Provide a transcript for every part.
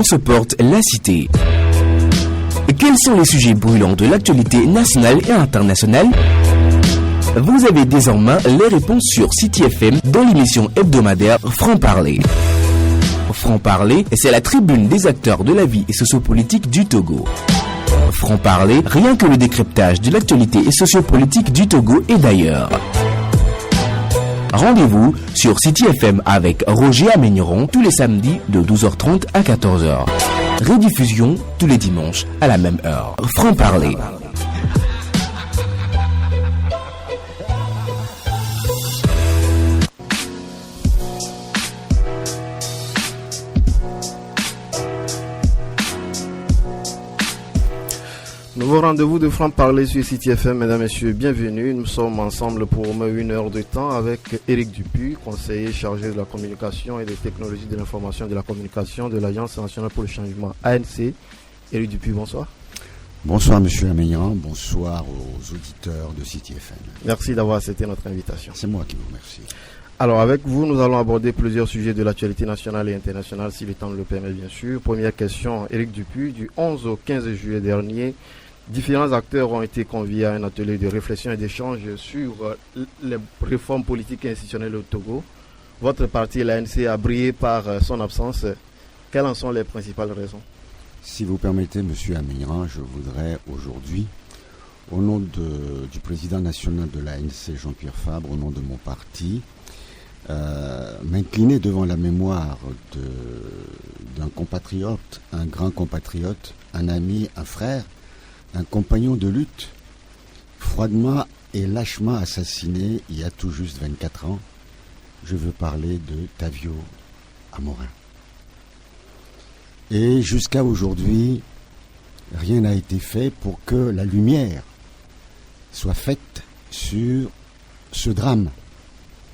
se porte la cité. Quels sont les sujets brûlants de l'actualité nationale et internationale? Vous avez désormais les réponses sur City FM dans l'émission hebdomadaire Franc-Parler. Franc-Parler, c'est la tribune des acteurs de la vie sociopolitique du Togo. Franc-Parler, rien que le décryptage de l'actualité sociopolitique du Togo et d'ailleurs. Rendez-vous sur City FM avec Roger Aménieron tous les samedis de 12h30 à 14h. Rediffusion tous les dimanches à la même heure. Franc-Parler. Nouveau rendez-vous de Franc-Parler sur City FM, mesdames et messieurs, bienvenue. Nous sommes ensemble pour au moins 1 heure de temps avec Éric Dupuis, conseiller chargé de la communication et des technologies de l'information et de la communication de l'Alliance nationale pour le changement ANC. Éric Dupuis, bonsoir. Bonsoir monsieur Aménieron, bonsoir aux auditeurs de City FM. Merci d'avoir accepté notre invitation. C'est moi qui vous remercie. Alors avec vous, nous allons aborder plusieurs sujets de l'actualité nationale et internationale, si le temps le permet bien sûr. Première question, Éric Dupuis, du 11 au 15 juillet dernier, différents acteurs ont été conviés à un atelier de réflexion et d'échange sur les réformes politiques et institutionnelles au Togo. Votre parti, l'ANC, a brillé par son absence. Quelles en sont les principales raisons? Si vous permettez, monsieur Aménieron, je voudrais aujourd'hui, au nom du président national de l'ANC, Jean-Pierre Fabre, au nom de mon parti, m'incliner devant la mémoire d'un compatriote, un grand compatriote, un ami, un frère, un compagnon de lutte, froidement et lâchement assassiné il y a tout juste 24 ans. Je veux parler de Tavio Amorin. Et jusqu'à aujourd'hui, rien n'a été fait pour que la lumière soit faite sur ce drame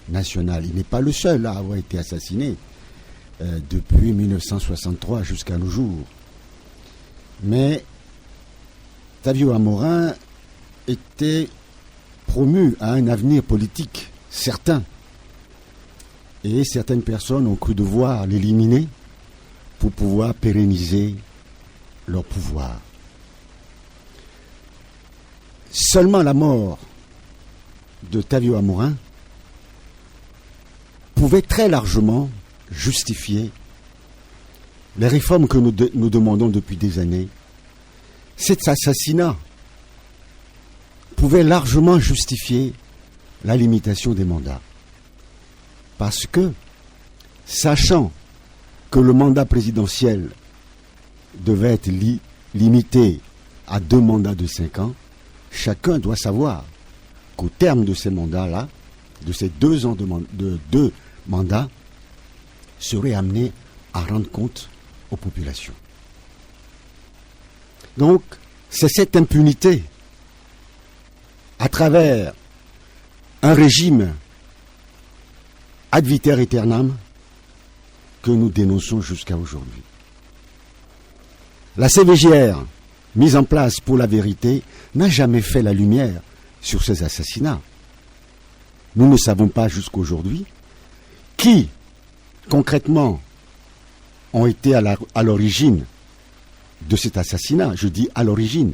national. Il n'est pas le seul à avoir été assassiné depuis 1963 jusqu'à nos jours. Mais Tavio Amorin était promu à un avenir politique certain. Et certaines personnes ont cru devoir l'éliminer pour pouvoir pérenniser leur pouvoir. Seulement la mort de Tavio Amorin pouvait très largement justifier les réformes que nous demandons depuis des années. Cet assassinat pouvait largement justifier la limitation des mandats. Parce que, sachant que le mandat présidentiel devait être limité à 2 mandats de 5 ans, chacun doit savoir qu'au terme de ces mandats-là, de ces 2 ans de 2 mandats, serait amené à rendre compte aux populations. Donc, c'est cette impunité à travers un régime ad vitam aeternam que nous dénonçons jusqu'à aujourd'hui. La CVGR, mise en place pour la vérité, n'a jamais fait la lumière sur ces assassinats. Nous ne savons pas jusqu'aujourd'hui qui, concrètement, ont été à l'origine de cet assassinat. Je dis à l'origine.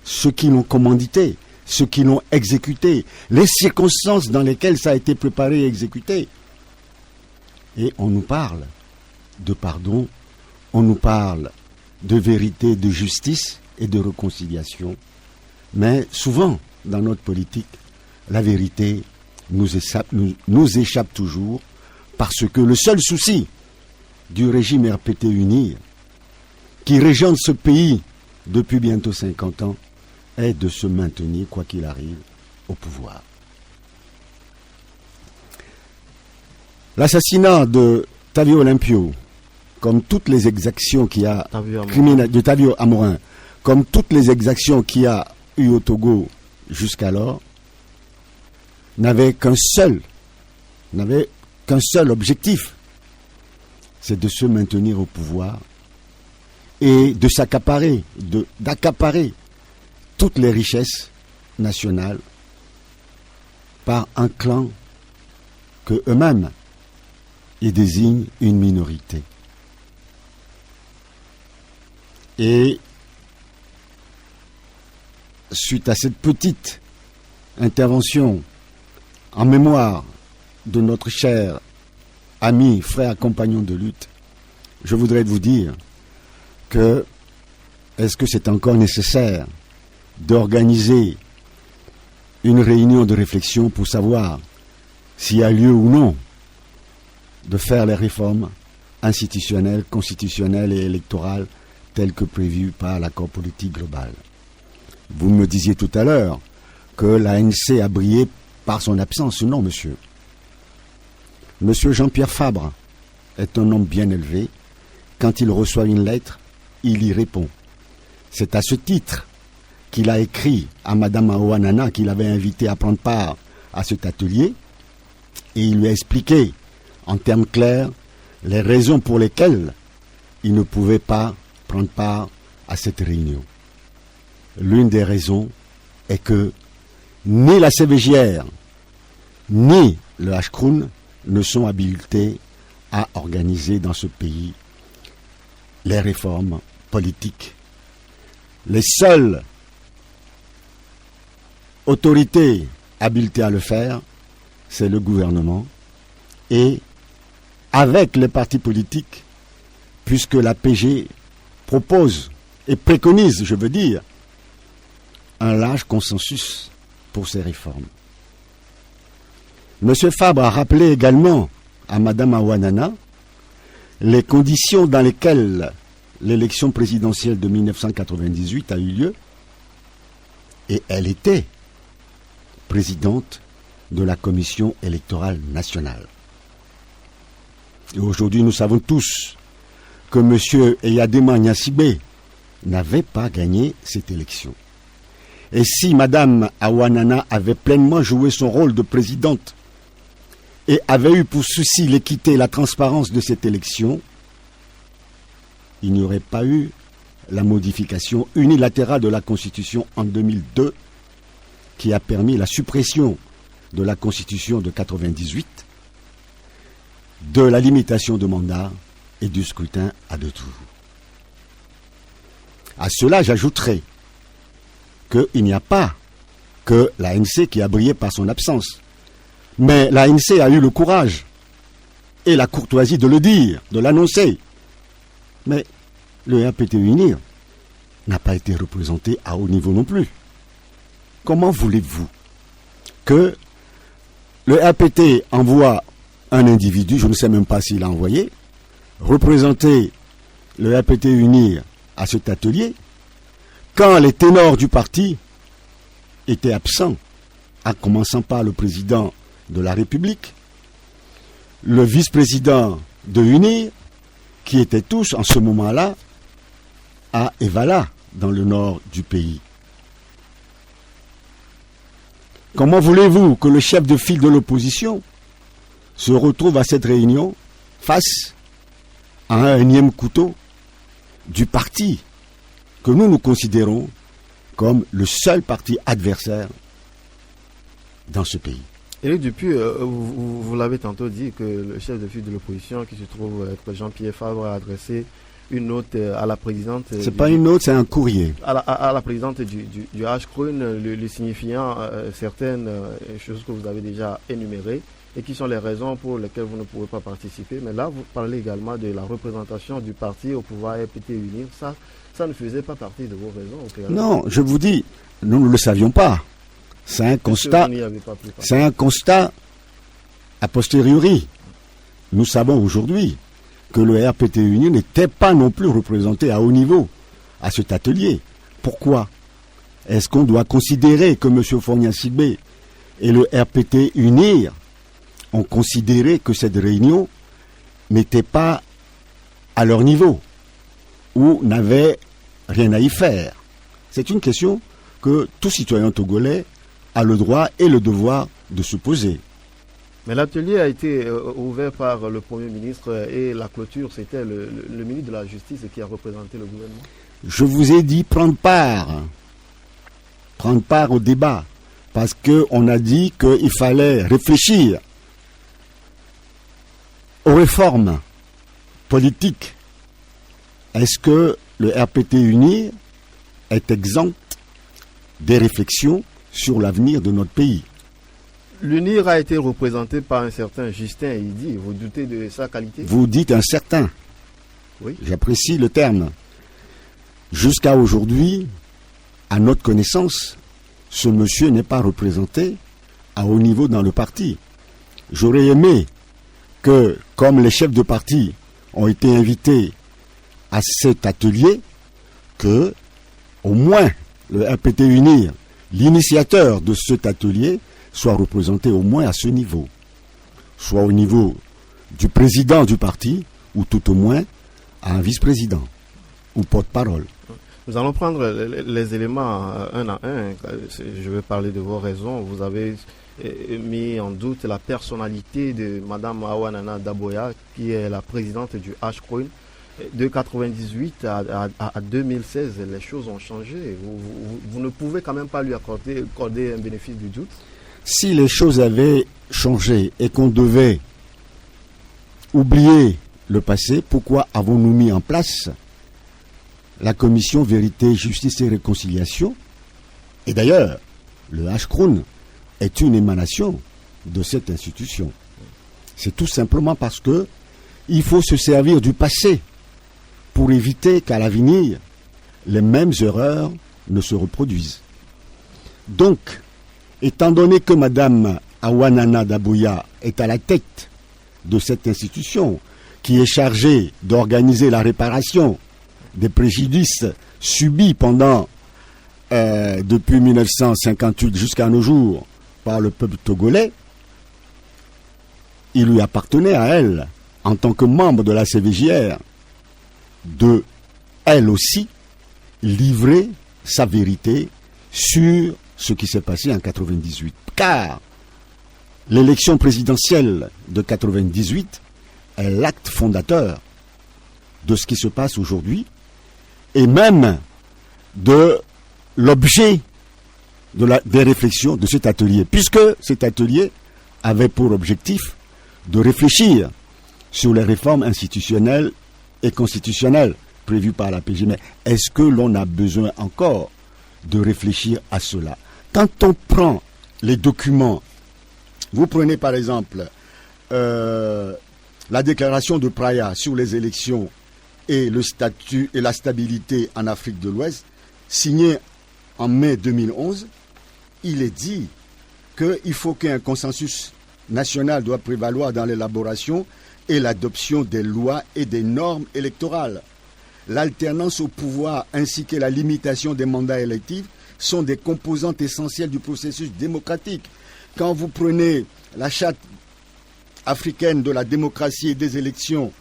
Ceux qui l'ont commandité, ceux qui l'ont exécuté, les circonstances dans lesquelles ça a été préparé et exécuté. Et on nous parle de pardon, on nous parle de vérité, de justice et de réconciliation. Mais souvent, dans notre politique, la vérité nous échappe toujours parce que le seul souci du régime RPT UNIR, qui régente ce pays depuis bientôt 50 ans, est de se maintenir, quoi qu'il arrive, au pouvoir. L'assassinat de Tavio Olympio, comme toutes les exactions de Tavio Amorin, comme toutes les exactions qu'il y a eu au Togo jusqu'alors, n'avait qu'un seul objectif, c'est de se maintenir au pouvoir et de d'accaparer toutes les richesses nationales par un clan que eux-mêmes ils désignent une minorité. Et suite à cette petite intervention en mémoire de notre cher ami, frère, compagnon de lutte, je voudrais vous dire que est-ce que c'est encore nécessaire d'organiser une réunion de réflexion pour savoir s'il y a lieu ou non de faire les réformes institutionnelles, constitutionnelles et électorales telles que prévues par l'accord politique global. Vous me disiez tout à l'heure que l'ANC a brillé par son absence. Non, monsieur. Monsieur Jean-Pierre Fabre est un homme bien élevé. Quand il reçoit une lettre, il y répond. C'est à ce titre qu'il a écrit à Madame Aouanana qu'il avait invité à prendre part à cet atelier, et il lui a expliqué en termes clairs les raisons pour lesquelles il ne pouvait pas prendre part à cette réunion. L'une des raisons est que ni la CVJR ni le HCROUN ne sont habilités à organiser dans ce pays les réformes politiques. Les seules autorités habilitées à le faire, c'est le gouvernement, et avec les partis politiques, puisque la PG propose et préconise, je veux dire, un large consensus pour ces réformes. M. Fabre a rappelé également à Mme Aouanana les conditions dans lesquelles l'élection présidentielle de 1998 a eu lieu, et elle était présidente de la Commission électorale nationale. Et aujourd'hui, nous savons tous que M. Eyadema Niassibé n'avait pas gagné cette élection. Et si Mme Aouanana avait pleinement joué son rôle de présidente et avait eu pour souci l'équité et la transparence de cette élection, il n'y aurait pas eu la modification unilatérale de la Constitution en 2002 qui a permis la suppression de la Constitution de 1998, de la limitation de mandat et du scrutin à deux tours. À cela, j'ajouterai qu'il n'y a pas que l'ANC qui a brillé par son absence. Mais l'ANC a eu le courage et la courtoisie de le dire, de l'annoncer. Mais le RPT UNIR n'a pas été représenté à haut niveau non plus. Comment voulez-vous que le RPT envoie un individu, je ne sais même pas s'il a envoyé, représenter le RPT UNIR à cet atelier, quand les ténors du parti étaient absents, en commençant par le président de la République, le vice-président de UNIR, qui étaient tous en ce moment-là à Evala, dans le nord du pays. Comment voulez-vous que le chef de file de l'opposition se retrouve à cette réunion face à un énième couteau du parti que nous considérons comme le seul parti adversaire dans ce pays? Éric Dupuy, vous l'avez tantôt dit que le chef de file de l'opposition, qui se trouve être Jean-Pierre Fabre, a adressé une note à la présidente. C'est pas une note, c'est un courrier. À la présidente du HCROUN, lui signifiant certaines choses que vous avez déjà énumérées et qui sont les raisons pour lesquelles vous ne pouvez pas participer. Mais là, vous parlez également de la représentation du parti au pouvoir RPT UNIR. Ça ne faisait pas partie de vos raisons. Non, je vous dis, nous ne le savions pas. C'est un constat. C'est un constat a posteriori. Nous savons aujourd'hui que le RPT UNIR n'était pas non plus représenté à haut niveau à cet atelier. Pourquoi? Est-ce qu'on doit considérer que M. Fogna-Sibé et le RPT UNIR ont considéré que cette réunion n'était pas à leur niveau ou n'avait rien à y faire? C'est une question que tout citoyen togolais a le droit et le devoir de se poser. Mais l'atelier a été ouvert par le Premier ministre et la clôture, c'était le ministre de la Justice qui a représenté le gouvernement. Je vous ai dit prendre part au débat, parce qu'on a dit qu'il fallait réfléchir aux réformes politiques est-ce que le RPT UNIR est exempt des réflexions sur l'avenir de notre pays? L'UNIR a été représenté par un certain Justin Idi. Vous doutez de sa qualité? Vous dites un certain. Oui. J'apprécie le terme. Jusqu'à aujourd'hui, à notre connaissance, ce monsieur n'est pas représenté à haut niveau dans le parti. J'aurais aimé que, comme les chefs de parti ont été invités à cet atelier, que, au moins, le RPT UNIR, l'initiateur de cet atelier, soit représenté au moins à ce niveau. Soit au niveau du président du parti, ou tout au moins à un vice-président, ou porte-parole. Nous allons prendre les éléments un à un. Je vais parler de vos raisons. Vous avez mis en doute la personnalité de Mme Awa Nana Daboya, qui est la présidente du HCROUN. De 1998 à 2016, les choses ont changé. Vous ne pouvez quand même pas lui accorder un bénéfice du doute. Si les choses avaient changé et qu'on devait oublier le passé, pourquoi avons-nous mis en place la commission Vérité, Justice et Réconciliation? Et d'ailleurs, le HCROUN est une émanation de cette institution. C'est tout simplement parce que il faut se servir du passé pour éviter qu'à l'avenir, les mêmes erreurs ne se reproduisent. Donc, étant donné que Mme Awa Nana Daboya est à la tête de cette institution, qui est chargée d'organiser la réparation des préjudices subis depuis 1958 jusqu'à nos jours par le peuple togolais, il lui appartenait à elle, en tant que membre de la CVJR, de, elle aussi, livrer sa vérité sur ce qui s'est passé en 1998. Car l'élection présidentielle de 1998 est l'acte fondateur de ce qui se passe aujourd'hui et même de l'objet des réflexions de cet atelier, puisque cet atelier avait pour objectif de réfléchir sur les réformes institutionnelles et constitutionnelles prévues par la PJ. Mais est-ce que l'on a besoin encore de réfléchir à cela? Quand on prend les documents, vous prenez par exemple la déclaration de Praia sur les élections et le statut et la stabilité en Afrique de l'Ouest, signée en mai 2011, il est dit qu'il faut qu'un consensus national doit prévaloir dans l'élaboration et l'adoption des lois et des normes électorales. L'alternance au pouvoir ainsi que la limitation des mandats électifs sont des composantes essentielles du processus démocratique. Quand vous prenez la charte africaine de la démocratie et des élections,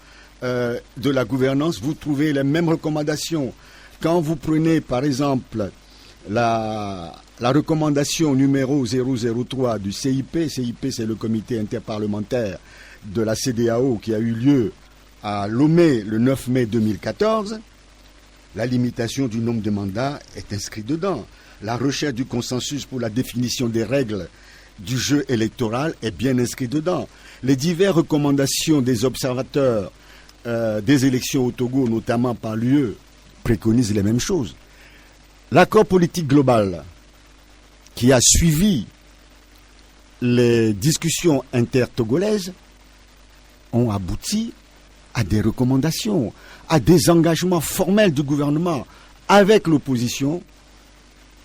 de la gouvernance, vous trouvez les mêmes recommandations. Quand vous prenez par exemple la recommandation numéro 003 du CIP c'est le comité interparlementaire de la CEDEAO qui a eu lieu à Lomé le 9 mai 2014, la limitation du nombre de mandats est inscrite dedans. La recherche du consensus pour la définition des règles du jeu électoral est bien inscrite dedans. Les diverses recommandations des observateurs des élections au Togo, notamment par l'UE, préconisent les mêmes choses. L'accord politique global qui a suivi les discussions intertogolaises ont abouti à des recommandations, à des engagements formels du gouvernement avec l'opposition.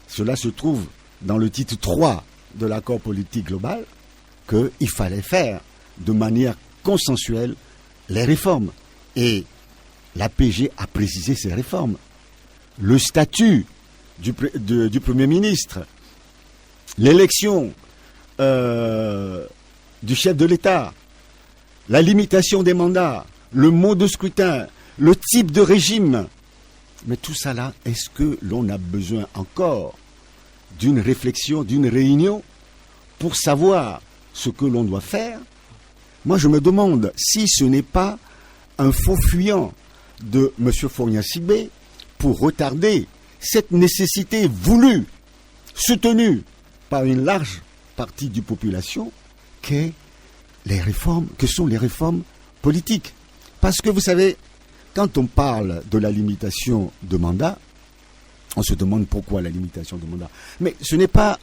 Cela se trouve dans le titre 3 de l'accord politique global, qu'il fallait faire de manière consensuelle les réformes. Et l'APG a précisé ces réformes. Le statut du Premier ministre, l'élection du chef de l'État, la limitation des mandats, le mode de scrutin, le type de régime. Mais tout ça là, est-ce que l'on a besoin encore d'une réflexion, d'une réunion pour savoir ce que l'on doit faire? Moi, je me demande si ce n'est pas un faux fuyant de M. Fogna Sibé pour retarder cette nécessité voulue, soutenue par une large partie de la population, que sont les réformes politiques. Parce que vous savez, quand on parle de la limitation de mandat, on se demande pourquoi la limitation de mandat. Mais ce n'est pas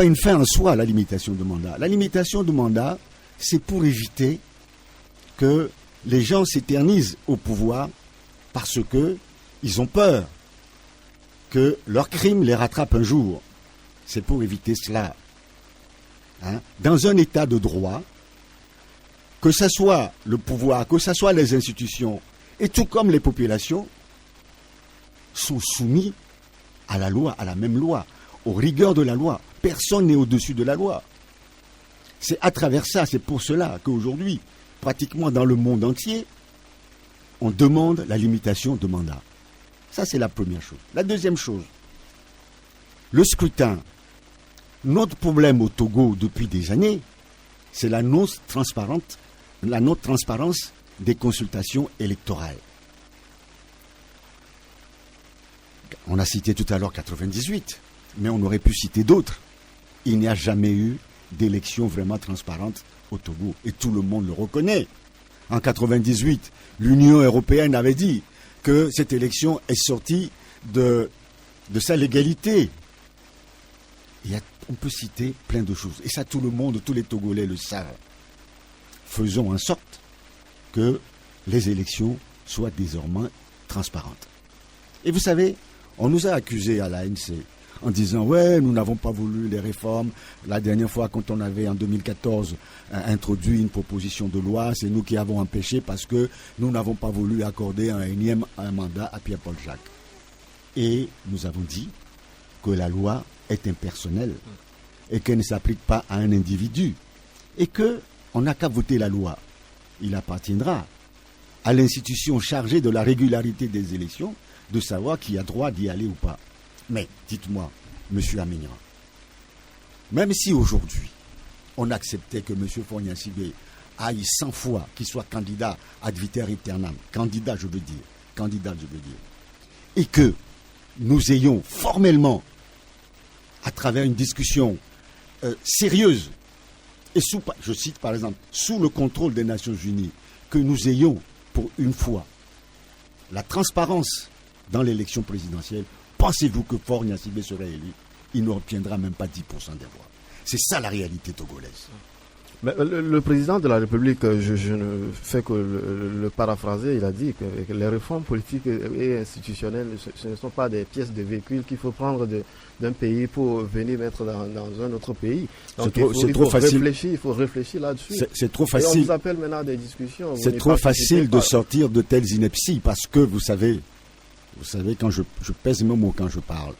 une fin en soi, la limitation de mandat. La limitation de mandat, c'est pour éviter que les gens s'éternisent au pouvoir parce que ils ont peur que leur crime les rattrape un jour. C'est pour éviter cela. Dans un état de droit, que ce soit le pouvoir, que ce soit les institutions, et tout comme les populations, sont soumis à la loi, à la même loi, aux rigueurs de la loi. Personne n'est au-dessus de la loi. C'est à travers ça, c'est pour cela qu'aujourd'hui, pratiquement dans le monde entier, on demande la limitation de mandat. Ça, c'est la première chose. La deuxième chose, le scrutin. Notre problème au Togo depuis des années, c'est la non-transparence des consultations électorales. On a cité tout à l'heure 98, mais on aurait pu citer d'autres. Il n'y a jamais eu d'élection vraiment transparente au Togo, et tout le monde le reconnaît. En 98, l'Union européenne avait dit que cette élection est sortie de sa légalité. On peut citer plein de choses, et ça tout le monde, tous les Togolais le savent. Faisons en sorte que les élections soient désormais transparentes. Et vous savez, on nous a accusés à l'ANC en disant « Ouais, nous n'avons pas voulu les réformes. La dernière fois, quand on avait en 2014 introduit une proposition de loi, c'est nous qui avons empêché parce que nous n'avons pas voulu accorder un énième mandat à Pierre-Paul Jacques. » Et nous avons dit que la loi est impersonnelle et qu'elle ne s'applique pas à un individu et qu'on n'a qu'à voter la loi. Il appartiendra à l'institution chargée de la régularité des élections de savoir qui a droit d'y aller ou pas. Mais, dites-moi, M. Aminra, même si aujourd'hui, on acceptait que M. Faure-Gnassingbé aille 100 fois qu'il soit candidat ad vitam aeternam, candidat je veux dire, et que nous ayons formellement, à travers une discussion sérieuse, et je cite par exemple, sous le contrôle des Nations Unies, que nous ayons pour une fois la transparence dans l'élection présidentielle, pensez-vous que Faure-Gnassingbé serait élu? Il n'obtiendra même pas 10% des voix. C'est ça la réalité togolaise. Mais le président de la République, je ne fais que le paraphraser, il a dit que les réformes politiques et institutionnelles, ce ne sont pas des pièces de véhicule qu'il faut prendre d'un pays pour venir mettre dans un autre pays. Donc il faut réfléchir là-dessus. C'est trop facile. Et on vous appelle maintenant à des discussions. C'est trop facile de sortir de telles inepties parce que vous savez quand je pèse mes mots quand je parle.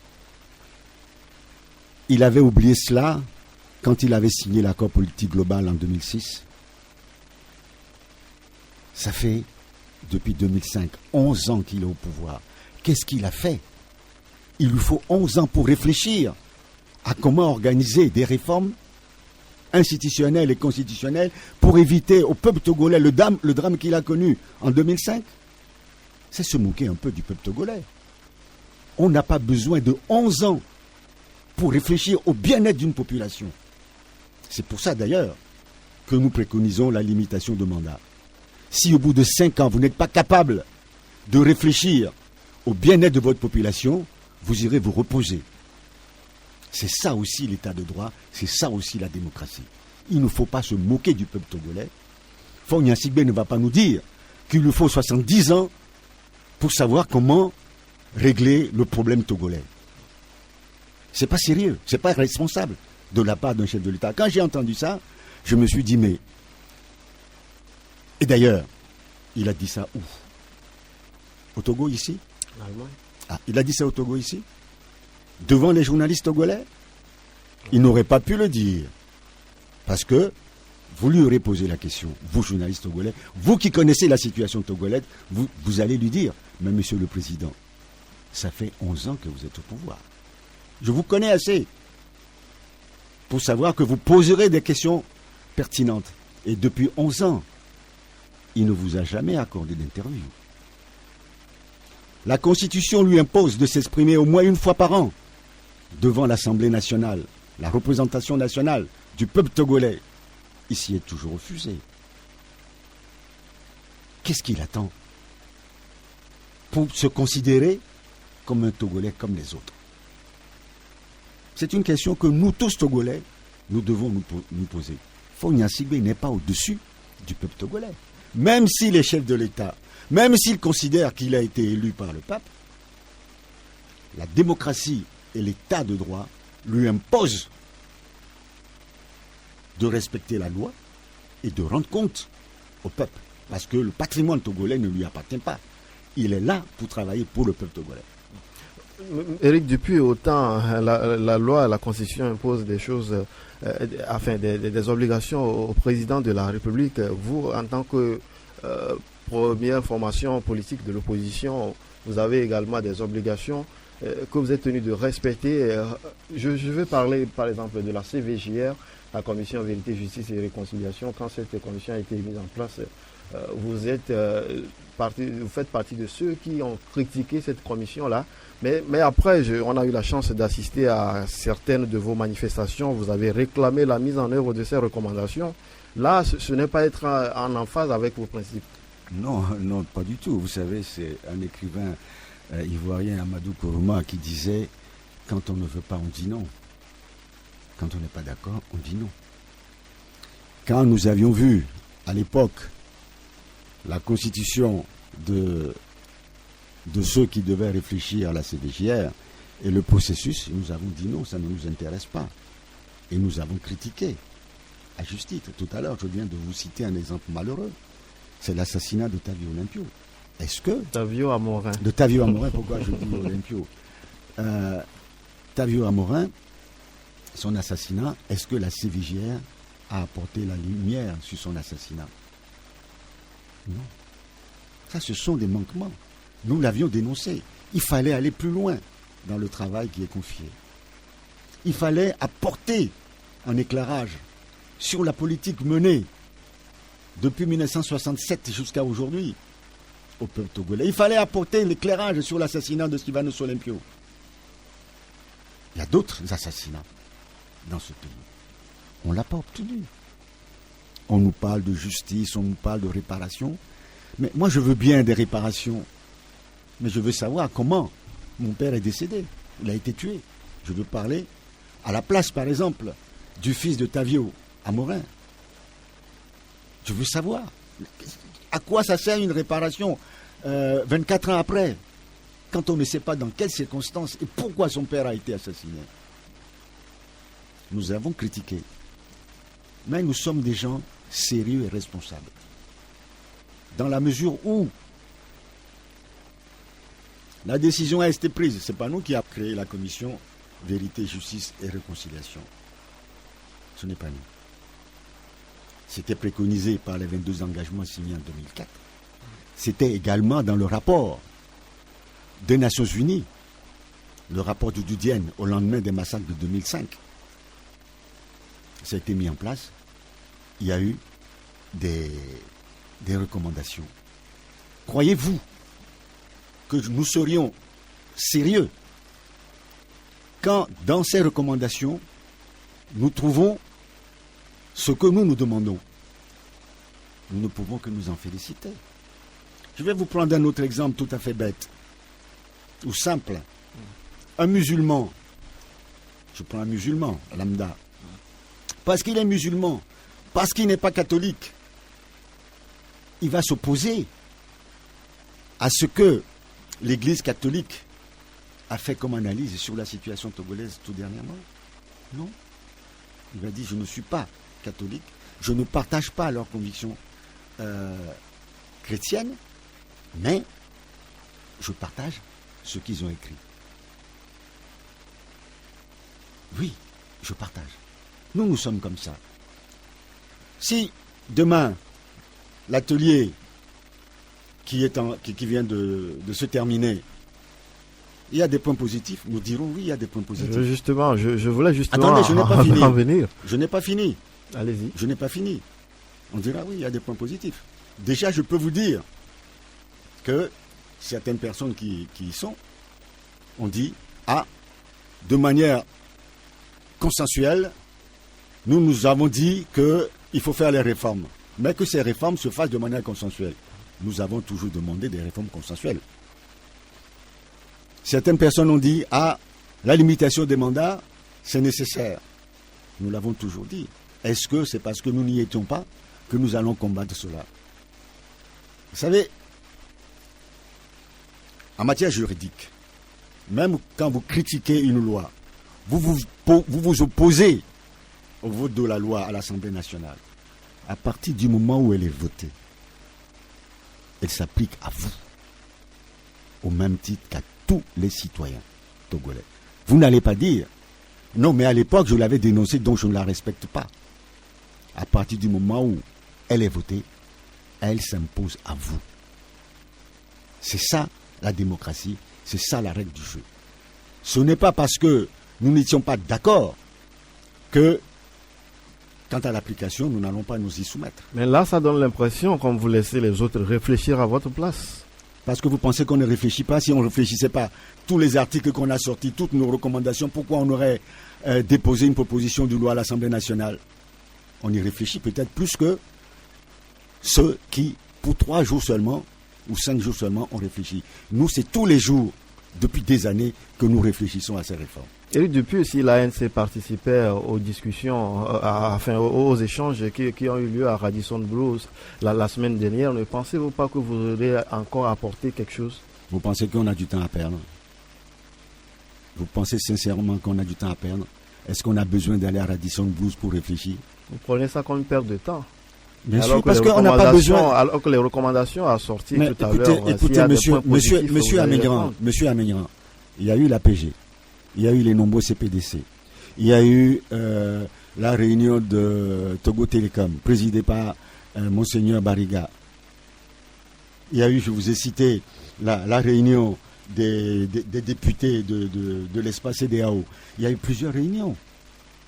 Il avait oublié cela quand il avait signé l'accord politique global en 2006. Ça fait, depuis 2005, 11 ans qu'il est au pouvoir. Qu'est-ce qu'il a fait? Il lui faut 11 ans pour réfléchir à comment organiser des réformes institutionnelles et constitutionnelles pour éviter au peuple togolais le drame qu'il a connu en 2005. C'est se moquer un peu du peuple togolais. On n'a pas besoin de 11 ans pour réfléchir au bien-être d'une population. C'est pour ça d'ailleurs que nous préconisons la limitation de mandat. Si au bout de 5 ans, vous n'êtes pas capable de réfléchir au bien-être de votre population, vous irez vous reposer. C'est ça aussi l'état de droit, c'est ça aussi la démocratie. Il ne faut pas se moquer du peuple togolais. Faure-Gnassingbé ne va pas nous dire qu'il lui faut 70 ans pour savoir comment régler le problème togolais. C'est pas sérieux, c'est pas responsable de la part d'un chef de l'État. Quand j'ai entendu ça, je me suis dit, mais... Et d'ailleurs, il a dit ça où? Au Togo, ici? Il a dit ça au Togo, ici? Devant les journalistes togolais? Il n'aurait pas pu le dire. Parce que vous lui aurez posé la question, vous, journalistes togolais, vous qui connaissez la situation togolaise, vous allez lui dire, mais monsieur le président, ça fait 11 ans que vous êtes au pouvoir. Je vous connais assez pour savoir que vous poserez des questions pertinentes. Et depuis 11 ans, il ne vous a jamais accordé d'interview. La Constitution lui impose de s'exprimer au moins une fois par an devant l'Assemblée nationale, la représentation nationale du peuple togolais. Il s'y est toujours refusé. Qu'est-ce qu'il attend? pour se considérer comme un Togolais comme les autres? C'est une question que nous tous Togolais, nous devons nous poser. Faure Gnassingbé n'est pas au-dessus du peuple togolais. Même s'il est chef de l'État, même s'il considère qu'il a été élu par le peuple, la démocratie et l'État de droit lui imposent de respecter la loi et de rendre compte au peuple. Parce que le patrimoine togolais ne lui appartient pas. Il est là pour travailler pour le peuple togolais. Éric Dupuis, autant la loi, la Constitution impose des choses, des obligations au président de la République. Vous, en tant que première formation politique de l'opposition, vous avez également des obligations que vous êtes tenu de respecter. Je vais parler par exemple de la CVJR, la Commission Vérité, Justice et Réconciliation. Quand cette commission a été mise en place, vous faites partie de ceux qui ont critiqué cette commission-là. Mais après, on a eu la chance d'assister à certaines de vos manifestations. Vous avez réclamé la mise en œuvre de ces recommandations. Là, ce n'est pas être en emphase avec vos principes. Non, pas du tout. Vous savez, c'est un écrivain ivoirien, Amadou Kourouma, qui disait « Quand on ne veut pas, on dit non. Quand on n'est pas d'accord, on dit non. » Quand nous avions vu, à l'époque, la constitution de ceux qui devaient réfléchir à la CVJR et le processus, nous avons dit non, ça ne nous intéresse pas. Et nous avons critiqué, à juste titre. Tout à l'heure, je viens de vous citer un exemple malheureux. C'est l'assassinat de Tavio Olympio. Est-ce que... Tavio Amorin. De Tavio Amorin, pourquoi je dis Olympio Tavio Amorin, son assassinat, est-ce que la CVJR a apporté la lumière sur son assassinat? Non. Ça, ce sont des manquements. Nous l'avions dénoncé. Il fallait aller plus loin dans le travail qui est confié. Il fallait apporter un éclairage sur la politique menée depuis 1967 jusqu'à aujourd'hui au peuple togolais. Il fallait apporter l'éclairage sur l'assassinat de Sylvanus Olympio. Il y a d'autres assassinats dans ce pays. On ne l'a pas obtenu. On nous parle de justice, on nous parle de réparation. Mais moi, je veux bien des réparations. Mais je veux savoir comment mon père est décédé. Il a été tué. Je veux parler à la place, par exemple, du fils de Tavio Amorin. Je veux savoir à quoi ça sert une réparation 24 ans après, quand on ne sait pas dans quelles circonstances et pourquoi son père a été assassiné. Nous avons critiqué. Mais nous sommes des gens sérieux et responsables. Dans la mesure où la décision a été prise. Ce n'est pas nous qui avons créé la commission Vérité, Justice et Réconciliation. Ce n'est pas nous. C'était préconisé par les 22 engagements signés en 2004. C'était également dans le rapport des Nations Unies, le rapport du Dudienne au lendemain des massacres de 2005. Ça a été mis en place. Il y a eu des recommandations. Croyez-vous que nous serions sérieux quand dans ces recommandations nous trouvons ce que nous demandons? Nous ne pouvons que nous en féliciter. Je vais vous prendre un autre exemple tout à fait bête ou simple. Un musulman, je prends un musulman, lambda, parce qu'il est musulman, parce qu'il n'est pas catholique, il va s'opposer à ce que l'Église catholique a fait comme analyse sur la situation togolaise tout dernièrement. Non. Il va dire, je ne suis pas catholique, je ne partage pas leurs convictions chrétiennes, mais je partage ce qu'ils ont écrit. Oui, je partage. Nous sommes comme ça. Si demain, l'atelier qui vient de se terminer, il y a des points positifs, nous dirons oui, il y a des points positifs. Justement, je voulais justement attendez, je n'ai pas fini. en venir. Je n'ai pas fini. Allez-y. Je n'ai pas fini. On dira oui, il y a des points positifs. Déjà, je peux vous dire que certaines personnes qui y sont ont dit, de manière consensuelle, nous avons dit qu'il faut faire les réformes, mais que ces réformes se fassent de manière consensuelle. Nous avons toujours demandé des réformes consensuelles. Certaines personnes ont dit, la limitation des mandats, c'est nécessaire. Nous l'avons toujours dit. Est-ce que c'est parce que nous n'y étions pas que nous allons combattre cela? Vous savez, en matière juridique, même quand vous critiquez une loi, vous vous opposez au vote de la loi à l'Assemblée nationale. À partir du moment où elle est votée, elle s'applique à vous, au même titre qu'à tous les citoyens togolais. Vous n'allez pas dire, non, mais à l'époque, je l'avais dénoncée, donc je ne la respecte pas. À partir du moment où elle est votée, elle s'impose à vous. C'est ça la démocratie, c'est ça la règle du jeu. Ce n'est pas parce que nous n'étions pas d'accord que, quant à l'application, nous n'allons pas nous y soumettre. Mais là, ça donne l'impression qu'on vous laissez les autres réfléchir à votre place. Parce que vous pensez qu'on ne réfléchit pas. Si on ne réfléchissait pas, tous les articles qu'on a sortis, toutes nos recommandations, pourquoi on aurait déposé une proposition de loi à l'Assemblée nationale? On y réfléchit peut-être plus que ceux qui, pour 3 jours seulement, ou 5 jours seulement, ont réfléchi. Nous, c'est tous les jours, depuis des années, que nous réfléchissons à ces réformes. Et depuis, si l'ANC participait aux discussions, aux échanges qui ont eu lieu à Radisson Blu la semaine dernière, ne pensez-vous pas que vous aurez encore apporté quelque chose? Vous pensez qu'on a du temps à perdre? Vous pensez sincèrement qu'on a du temps à perdre? Est-ce qu'on a besoin d'aller à Radisson Blu pour réfléchir? Vous prenez ça comme une perte de temps. Bien sûr, parce qu'on n'a pas besoin. Alors que les recommandations à sortir tout à l'heure. Écoutez, monsieur Améniran, il y a eu l'APG, il y a eu les nombreux CPDC, il y a eu la réunion de Togo Télécom, présidée par Monseigneur Bariga. Il y a eu, je vous ai cité, la réunion des députés de l'espace CEDEAO. Il y a eu plusieurs réunions.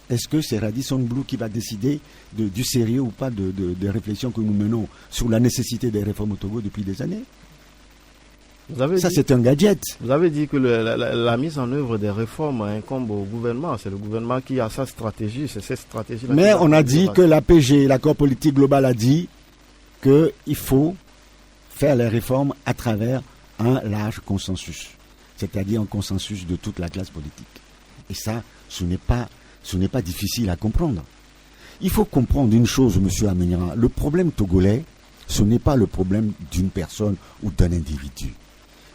Est-ce que c'est Radisson Blu qui va décider du sérieux ou pas des réflexions que nous menons sur la nécessité des réformes au Togo depuis des années? C'est un gadget. Vous avez dit que la mise en œuvre des réformes incombe au gouvernement. C'est le gouvernement qui a sa stratégie. C'est cette stratégie-là. Mais on a dit que l'APG, l'accord politique global, a dit qu'il faut faire les réformes à travers un large consensus. C'est-à-dire un consensus de toute la classe politique. Et ça, ce n'est pas difficile à comprendre. Il faut comprendre une chose, monsieur Améniran. Le problème togolais, ce n'est pas le problème d'une personne ou d'un individu.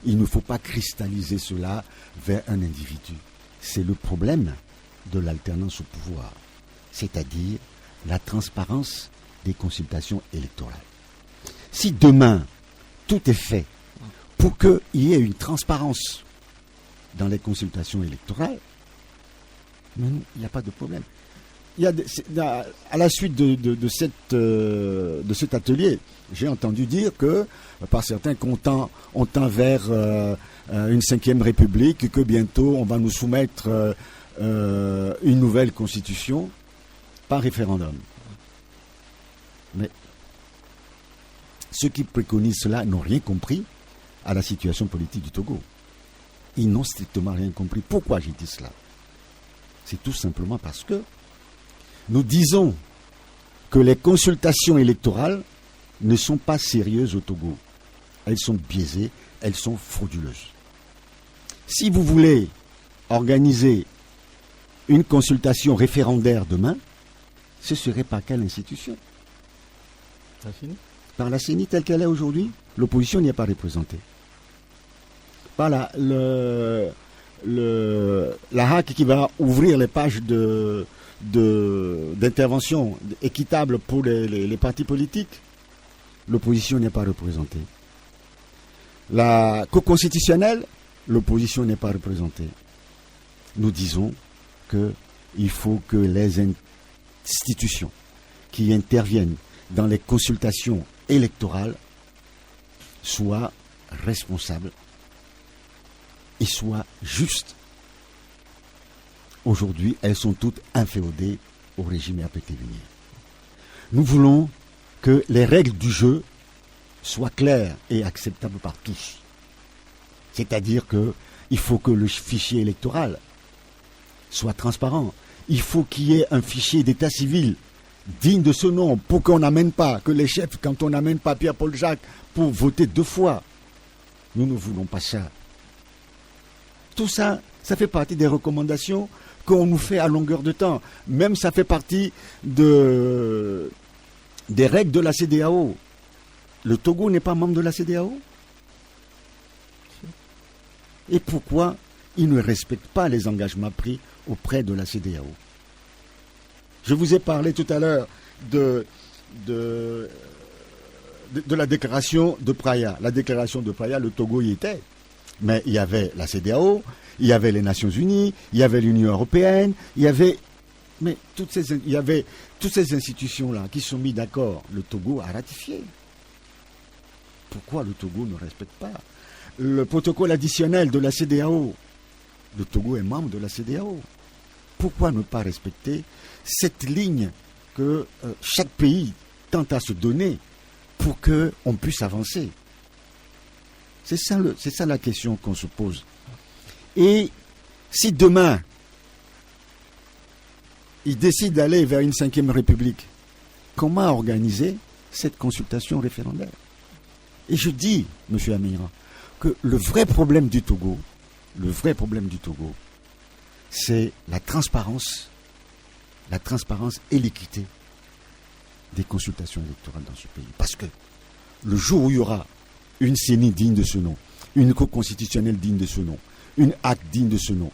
Il ne faut pas cristalliser cela vers un individu. C'est le problème de l'alternance au pouvoir, c'est-à-dire la transparence des consultations électorales. Si demain, tout est fait pour qu'il y ait une transparence dans les consultations électorales, il n'y a pas de problème. À la suite de cet atelier, j'ai entendu dire que, par certains, qu'on tend vers une 5e République, que bientôt on va nous soumettre une nouvelle constitution par référendum. Mais ceux qui préconisent cela n'ont rien compris à la situation politique du Togo. Ils n'ont strictement rien compris. Pourquoi j'ai dit cela? C'est tout simplement parce que nous disons que les consultations électorales ne sont pas sérieuses au Togo. Elles sont biaisées, elles sont frauduleuses. Si vous voulez organiser une consultation référendaire demain, ce serait par quelle institution? La CENI. Par la CENI telle qu'elle est aujourd'hui, l'opposition n'y est pas représentée. Par la HAC qui va ouvrir les pages d'intervention équitable pour les partis politiques, l'opposition n'est pas représentée. La Cour constitutionnelle, l'opposition n'est pas représentée. Nous disons qu'il faut que les institutions qui interviennent dans les consultations électorales soient responsables et soient justes. Aujourd'hui, elles sont toutes inféodées au régime RPT Lumière. Nous voulons que les règles du jeu soient claires et acceptables par tous. C'est-à-dire qu'il faut que le fichier électoral soit transparent. Il faut qu'il y ait un fichier d'état civil digne de ce nom pour qu'on n'amène pas, que les chefs, quand on n'amène pas Pierre-Paul Jacques pour voter 2 fois. Nous ne voulons pas ça. Tout ça, ça fait partie des recommandations qu'on nous fait à longueur de temps. Même ça fait partie des règles de la CEDEAO. Le Togo n'est pas membre de la CEDEAO. Et pourquoi il ne respecte pas les engagements pris auprès de la CEDEAO? Je vous ai parlé tout à l'heure de la déclaration de Praia. La déclaration de Praia, le Togo y était. Mais il y avait la CEDEAO, il y avait les Nations Unies, il y avait l'Union Européenne, il y avait toutes ces institutions-là qui sont mises d'accord. Le Togo a ratifié. Pourquoi le Togo ne respecte pas le protocole additionnel de la CEDEAO? Le Togo est membre de la CEDEAO. Pourquoi ne pas respecter cette ligne que chaque pays tente à se donner pour qu'on puisse avancer? C'est ça la question qu'on se pose. Et si demain, ils décident d'aller vers une 5e République, comment organiser cette consultation référendaire? Et je dis, M. Amira, que le vrai problème du Togo, c'est la transparence et l'équité des consultations électorales dans ce pays. Parce que le jour où il y aura une CENI digne de ce nom, une Cour constitutionnelle digne de ce nom, une HAC digne de ce nom,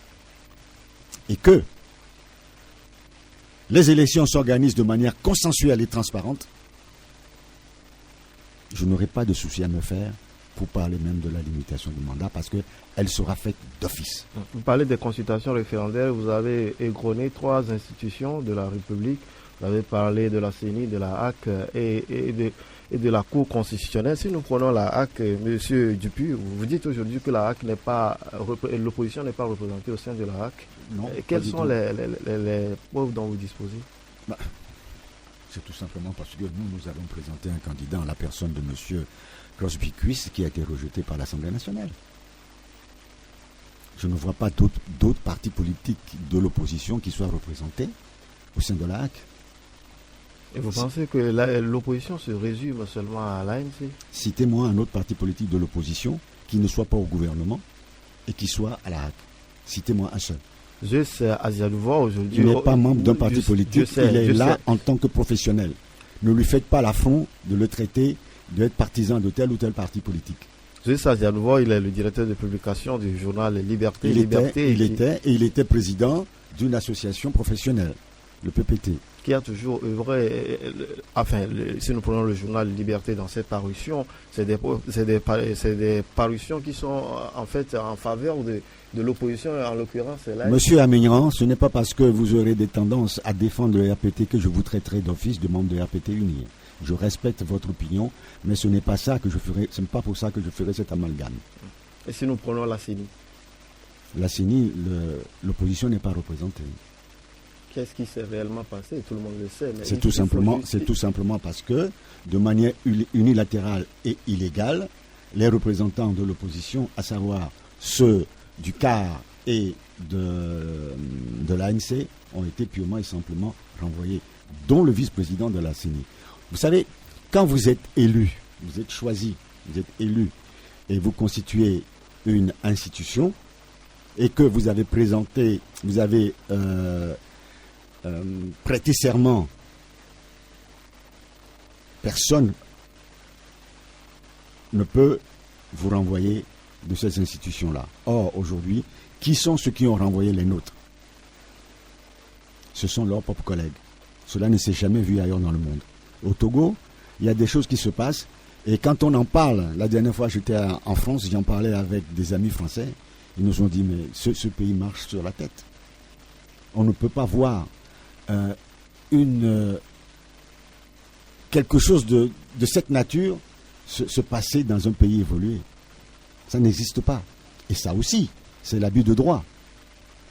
et que les élections s'organisent de manière consensuelle et transparente, je n'aurai pas de souci à me faire pour parler même de la limitation du mandat, parce qu'elle sera faite d'office. Vous parlez des consultations référendaires, vous avez égrené 3 institutions de la République, vous avez parlé de la CENI, de la HAC et de la Cour constitutionnelle. Si nous prenons la HAC, M. Dupuy, vous dites aujourd'hui que la HAC l'opposition n'est pas représentée au sein de la HAC. Non. Quelles sont les preuves dont vous disposez? C'est tout simplement parce que nous avons présenté un candidat en la personne de M. Crosby Cuisse qui a été rejeté par l'Assemblée nationale. Je ne vois pas d'autres partis politiques de l'opposition qui soient représentés au sein de la HAC. Et vous pensez que l'opposition se résume seulement à l'ANC? Citez-moi un autre parti politique de l'opposition qui ne soit pas au gouvernement et qui soit à la HAC. Citez-moi un seul. Juste Azialouva aujourd'hui. Il n'est pas membre d'un parti politique, il est là en tant que professionnel. Ne lui faites pas l'affront de le traiter d'être partisan de tel ou tel parti politique. Juste Azialouva, il est le directeur de publication du journal Liberté. Il était président d'une association professionnelle, le PPT. Qui a toujours œuvré, si nous prenons le journal Liberté dans cette parution, c'est des parutions qui sont en fait en faveur de l'opposition, en l'occurrence c'est là. Monsieur Amignan, ce n'est pas parce que vous aurez des tendances à défendre le RPT que je vous traiterai d'office de membre de RPT uni. Je respecte votre opinion, mais ce n'est pas ça que je ferai, ce n'est pas pour ça que je ferai cet amalgame. Et si nous prenons la CENI? La CENI, l'opposition n'est pas représentée. Qu'est-ce qui s'est réellement passé? Tout le monde le sait. Mais c'est tout simplement parce que, de manière unilatérale et illégale, les représentants de l'opposition, à savoir ceux du CAR et de l'ANC, ont été purement et simplement renvoyés, dont le vice-président de la CENI. Vous savez, quand vous êtes élu, vous êtes choisi, vous êtes élu, et vous constituez une institution, et que vous avez présenté, vous avez prêté serment, personne ne peut vous renvoyer de ces institutions-là. Or, aujourd'hui, qui sont ceux qui ont renvoyé les nôtres? Ce sont leurs propres collègues. Cela ne s'est jamais vu ailleurs dans le monde. Au Togo, il y a des choses qui se passent, et quand on en parle, la dernière fois j'étais en France, j'en parlais avec des amis français, ils nous ont dit, mais ce pays marche sur la tête. On ne peut pas voir quelque chose de cette nature se passer dans un pays évolué. Ça n'existe pas. Et ça aussi, c'est l'abus de droit.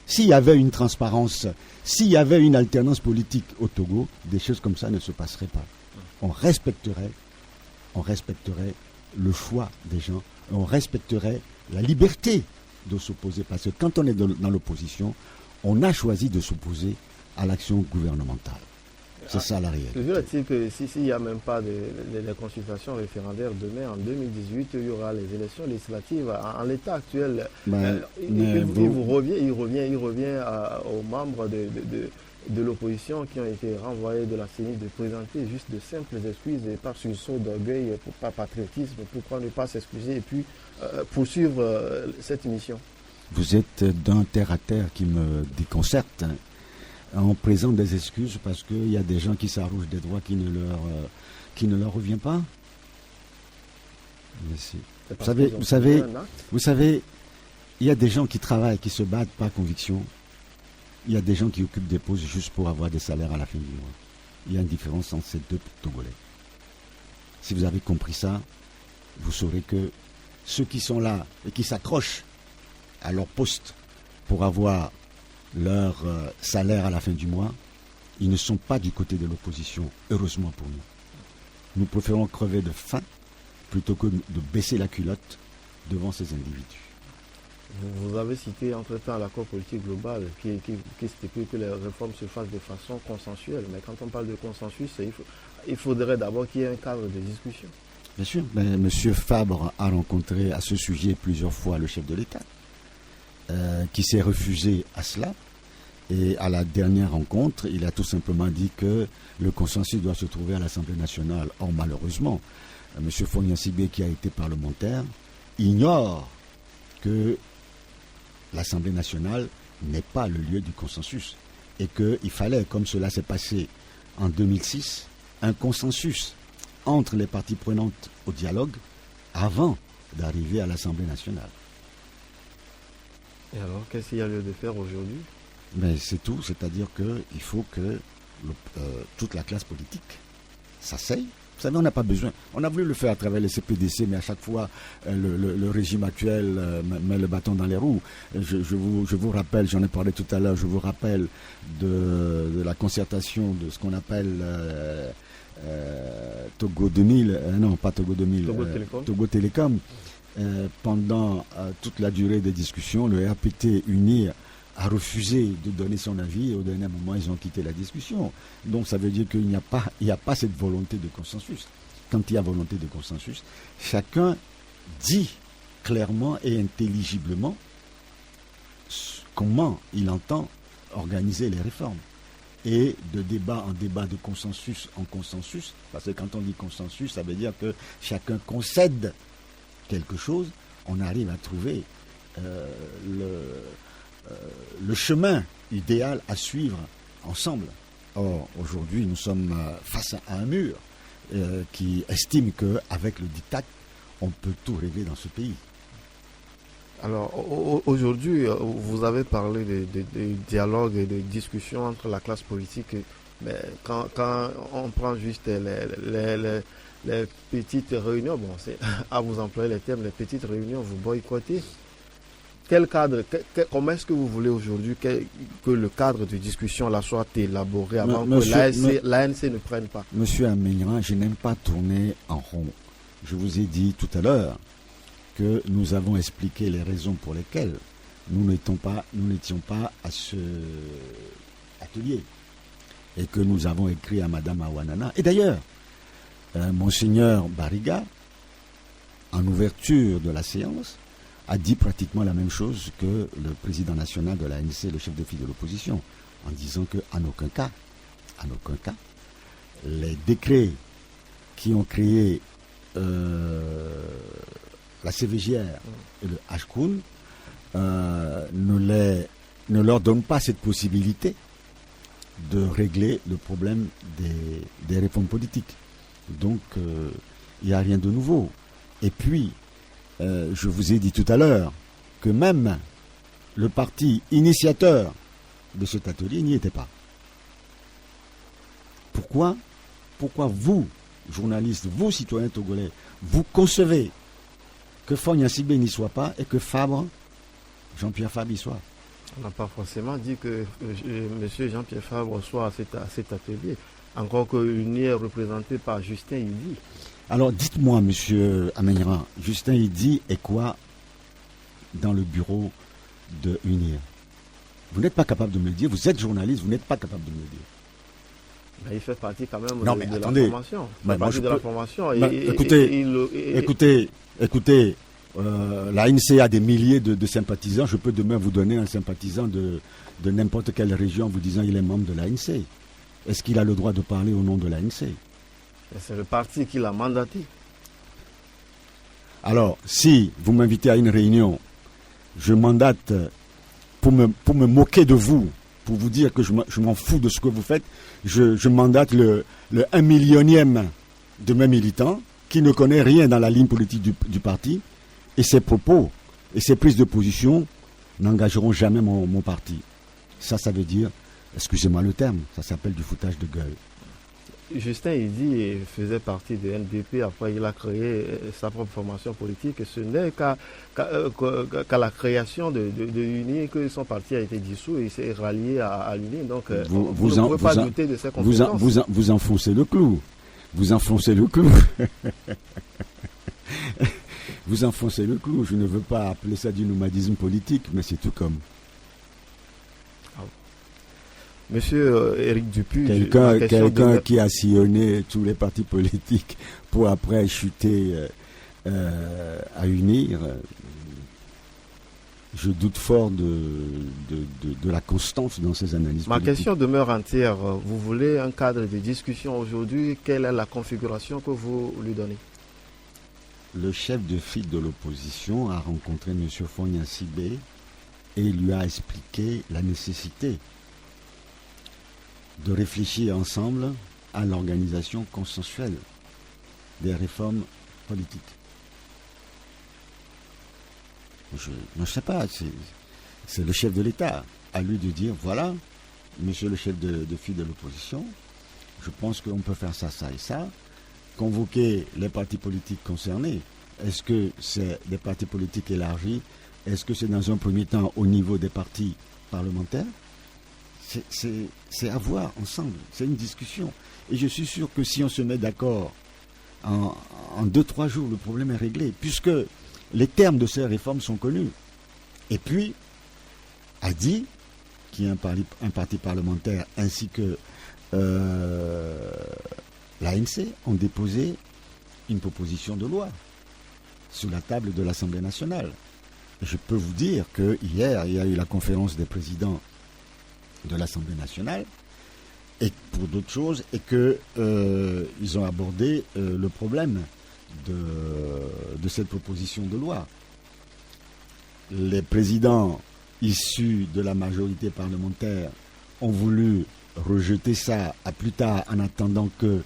S'il y avait une transparence, s'il y avait une alternance politique au Togo, des choses comme ça ne se passeraient pas. On respecterait le choix des gens, on respecterait la liberté de s'opposer. Parce que quand on est dans l'opposition, on a choisi de s'opposer à l'action gouvernementale. C'est ça la réalité. Toujours est-il que s'il n'y a même pas de consultations référendaires demain, en 2018, il y aura les élections législatives. En l'état actuel, il revient aux membres de l'opposition qui ont été renvoyés de la CENI de présenter juste de simples excuses et par sursaut d'orgueil, par patriotisme, pourquoi ne pas s'excuser et puis poursuivre cette mission. Vous êtes d'un terre-à-terre qui me déconcerte. On présente des excuses parce qu'il y a des gens qui s'arrogent des droits qui ne leur revient pas. Vous savez, il y a des gens qui travaillent, qui se battent par conviction. Il y a des gens qui occupent des postes juste pour avoir des salaires à la fin du mois. Il y a une différence entre ces deux Togolais. Si vous avez compris ça, vous saurez que ceux qui sont là et qui s'accrochent à leur poste pour avoir leur salaire à la fin du mois, ils ne sont pas du côté de l'opposition, heureusement pour nous. Nous préférons crever de faim plutôt que de baisser la culotte devant ces individus. Vous avez cité entre-temps l'accord politique global qui stipule que les réformes se fassent de façon consensuelle. Mais quand on parle de consensus, il faudrait d'abord qu'il y ait un cadre de discussion. Bien sûr. M. Fabre a rencontré à ce sujet plusieurs fois le chef de l'État, qui s'est refusé à cela. Et à la dernière rencontre, il a tout simplement dit que le consensus doit se trouver à l'Assemblée nationale. Or, malheureusement, M. Fogna-Sibé, qui a été parlementaire, ignore que l'Assemblée nationale n'est pas le lieu du consensus. Et qu'il fallait, comme cela s'est passé en 2006, un consensus entre les parties prenantes au dialogue avant d'arriver à l'Assemblée nationale. Et alors, qu'est-ce qu'il y a lieu de faire aujourd'hui ? Mais c'est tout, c'est-à-dire qu'il faut que toute la classe politique s'asseye. Vous savez, on n'a pas besoin. On a voulu le faire à travers les CPDC, mais à chaque fois, le régime actuel met le bâton dans les roues. Je vous rappelle, j'en ai parlé tout à l'heure, je vous rappelle de la concertation de ce qu'on appelle Togo 2000, non pas Togo 2000, Togo Télécom. Pendant toute la durée des discussions, le RPT UNIR a refusé de donner son avis et au dernier moment, ils ont quitté la discussion. Donc ça veut dire qu'il n'y a pas cette volonté de consensus. Quand il y a volonté de consensus, chacun dit clairement et intelligiblement comment il entend organiser les réformes. Et de débat en débat, de consensus en consensus, parce que quand on dit consensus, ça veut dire que chacun concède quelque chose, on arrive à trouver le chemin idéal à suivre ensemble. Or, aujourd'hui, nous sommes face à un mur qui estime qu'avec le diktat, on peut tout rêver dans ce pays. Alors, aujourd'hui, vous avez parlé de dialogue et de discussion entre la classe politique, mais quand on prend juste les petites réunions, bon, c'est à vous employer les termes, les petites réunions, vous boycottez. Quel cadre, comment est-ce que vous voulez aujourd'hui que le cadre de discussion là soit élaboré avant que l'ANC ne prenne pas? Monsieur Amignan, je n'aime pas tourner en rond. Je vous ai dit tout à l'heure que nous avons expliqué les raisons pour lesquelles nous n'étions pas à ce atelier et que nous avons écrit à Madame Awanana. Et d'ailleurs, Monseigneur Bariga, en ouverture de la séance, a dit pratiquement la même chose que le président national de l'ANC, le chef de file de l'opposition, en disant qu'en aucun cas, les décrets qui ont créé la CVJR et le HKUN ne leur donnent pas cette possibilité de régler le problème des réformes politiques. Donc, il n'y a rien de nouveau. Et puis, je vous ai dit tout à l'heure que même le parti initiateur de cet atelier n'y était pas. Pourquoi vous, journalistes, vous, citoyens togolais, vous concevez que Fogna-Sibé n'y soit pas et que Fabre, Jean-Pierre Fabre y soit? On n'a pas forcément dit que M. Jean-Pierre Fabre soit à cet atelier. Encore qu'il n'y est représenté par Justin Idi. Alors dites-moi, M. Amignan, Justin Idi est quoi dans le bureau de UNIR? Vous n'êtes pas capable de me le dire, vous êtes journaliste, vous n'êtes pas capable de me le dire. Mais il fait partie quand même non, de, mais de attendez. la formation. Il fait partie de la formation. Écoutez, l'ANC a des milliers de sympathisants. Je peux demain vous donner un sympathisant de n'importe quelle région en vous disant qu'il est membre de l'ANC. Est-ce qu'il a le droit de parler au nom de l'ANC? C'est le parti qui l'a mandaté. Alors, si vous m'invitez à une réunion, je mandate pour me moquer de vous, pour vous dire que je m'en fous de ce que vous faites, je mandate le 1 millionième de mes militants qui ne connaît rien dans la ligne politique du parti, et ses propos et ses prises de position n'engageront jamais mon parti. Ça veut dire, excusez-moi le terme, ça s'appelle du foutage de gueule. Justin, il dit qu'il faisait partie de NDP, après il a créé sa propre formation politique, et ce n'est qu'à la création de l'UNI que son parti a été dissous et il s'est rallié à l'UNI. Donc vous ne pouvez pas douter de ses compétences. Vous enfoncez le clou. Vous enfoncez le clou. Vous enfoncez le clou. Je ne veux pas appeler ça du nomadisme politique, mais c'est tout comme. Monsieur Éric Dupuis, quelqu'un qui a sillonné tous les partis politiques pour après chuter à unir, je doute fort de la constance dans ces analyses politiques. Ma question demeure entière. Vous voulez un cadre de discussion aujourd'hui? Quelle est la configuration que vous lui donnez? Le chef de file de l'opposition a rencontré M. Fogna Sibé et lui a expliqué la nécessité de réfléchir ensemble à l'organisation consensuelle des réformes politiques. Je ne sais pas, c'est le chef de l'État, à lui de dire, voilà, monsieur le chef de file de l'opposition, je pense qu'on peut faire ça, ça et ça, convoquer les partis politiques concernés. Est-ce que c'est des partis politiques élargis? Est-ce que c'est dans un premier temps au niveau des partis parlementaires? C'est à voir ensemble, c'est une discussion. Et je suis sûr que si on se met d'accord en 2-3 jours, le problème est réglé, puisque les termes de ces réformes sont connus. Et puis, ADI, qui est un parti parlementaire, ainsi que l'ANC, ont déposé une proposition de loi sur la table de l'Assemblée nationale. Et je peux vous dire que hier, il y a eu la conférence des présidents de l'Assemblée nationale et pour d'autres choses, et que ils ont abordé le problème de cette proposition de loi. Les présidents issus de la majorité parlementaire ont voulu rejeter ça à plus tard en attendant que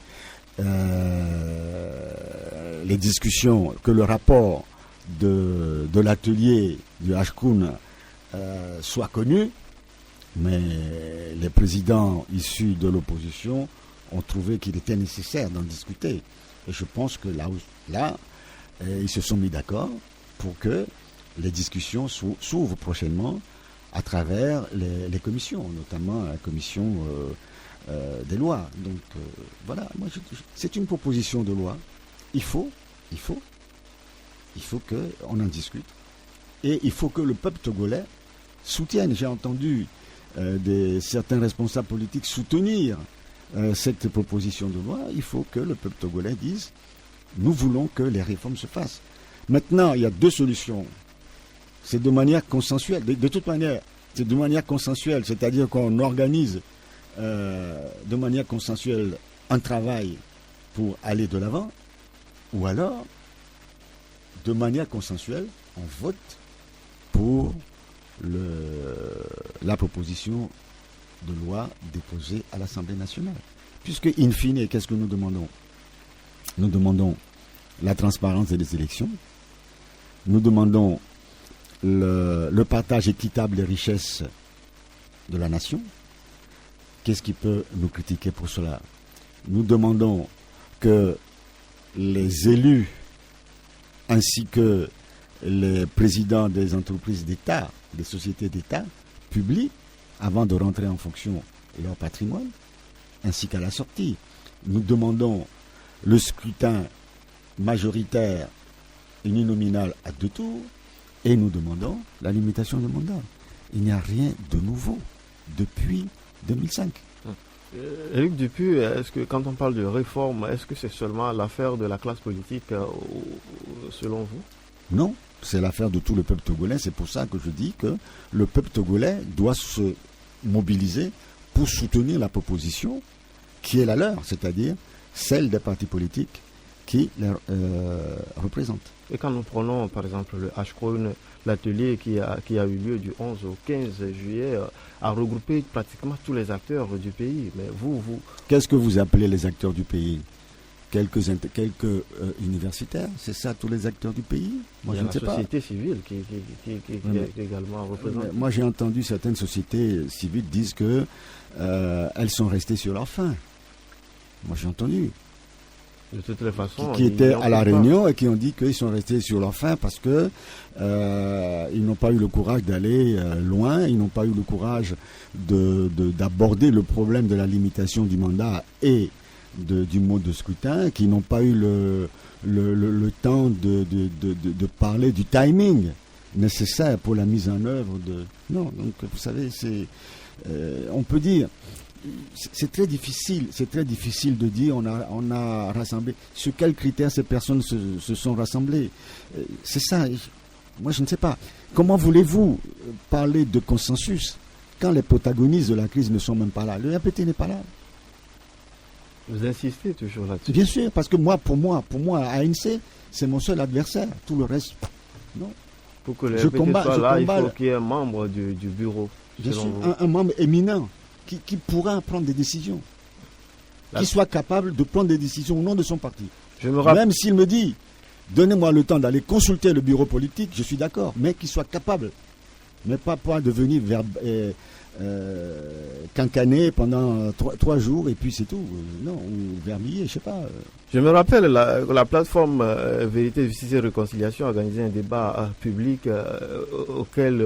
les discussions, que le rapport de l'atelier du HCOUN soit connu. Mais les présidents issus de l'opposition ont trouvé qu'il était nécessaire d'en discuter. Et je pense que là, ils se sont mis d'accord pour que les discussions s'ouvrent prochainement à travers les commissions, notamment la commission des lois. Donc voilà, moi c'est une proposition de loi. Il faut qu'on en discute. Et il faut que le peuple togolais soutienne. J'ai entendu certains responsables politiques soutenir cette proposition de loi. Il faut que le peuple togolais dise nous voulons que les réformes se fassent. Maintenant, il y a 2 solutions. C'est de manière consensuelle. De toute manière, c'est de manière consensuelle, c'est-à-dire qu'on organise de manière consensuelle un travail pour aller de l'avant, ou alors, de manière consensuelle, on vote pour la proposition de loi déposée à l'Assemblée nationale. Puisque, in fine, qu'est-ce que nous demandons? Nous demandons la transparence des élections, nous demandons le partage équitable des richesses de la nation. Qu'est-ce qui peut nous critiquer pour cela? Nous demandons que les élus ainsi que les présidents des entreprises d'État, des sociétés d'État, publient, avant de rentrer en fonction, leur patrimoine, ainsi qu'à la sortie. Nous demandons le scrutin majoritaire uninominal à 2 tours, et nous demandons la limitation de mandat. Il n'y a rien de nouveau depuis 2005. Éric Dupuis, est-ce que quand on parle de réforme, est-ce que c'est seulement l'affaire de la classe politique selon vous? Non, c'est l'affaire de tout le peuple togolais. C'est pour ça que je dis que le peuple togolais doit se mobiliser pour soutenir la proposition qui est la leur, c'est-à-dire celle des partis politiques qui les représentent. Et quand nous prenons par exemple le Ashkroun, l'atelier qui a eu lieu du 11 au 15 juillet, a regroupé pratiquement tous les acteurs du pays. Mais vous... Qu'est-ce que vous appelez les acteurs du pays? Quelques universitaires, c'est ça, tous les acteurs du pays? Moi, je ne sais pas. La société civile qui est également représentée. Moi, j'ai entendu certaines sociétés civiles disent que elles sont restées sur leur faim. Moi, j'ai entendu. De toutes les façons, qui étaient à la réunion et qui ont dit qu'ils sont restés sur leur faim parce que ils n'ont pas eu le courage d'aller loin, ils n'ont pas eu le courage d'aborder le problème de la limitation du mandat et du mode de scrutin, qui n'ont pas eu le temps de parler du timing nécessaire pour la mise en œuvre de... Non, donc vous savez, on peut dire... C'est très difficile de dire on a rassemblé. Sur quels critères ces personnes se sont rassemblées? C'est ça. Moi, je ne sais pas. Comment voulez-vous parler de consensus quand les protagonistes de la crise ne sont même pas là? Le RPT n'est pas là. Vous insistez toujours là-dessus? Bien sûr, parce que pour moi, ANC, c'est mon seul adversaire. Tout le reste, non. Pour que le RPT soit là, il faut qu'il y ait un membre du bureau. Bien sûr, un membre éminent. Qui pourra prendre des décisions, qui soit capable de prendre des décisions au nom de son parti. Même s'il me dit, donnez-moi le temps d'aller consulter le bureau politique, je suis d'accord, mais qu'il soit capable, mais pas devenir cancané pendant 3 jours et puis c'est tout. Non, ou vermillé, je sais pas. Je me rappelle, la plateforme Vérité, Justice et Réconciliation a organisé un débat public auquel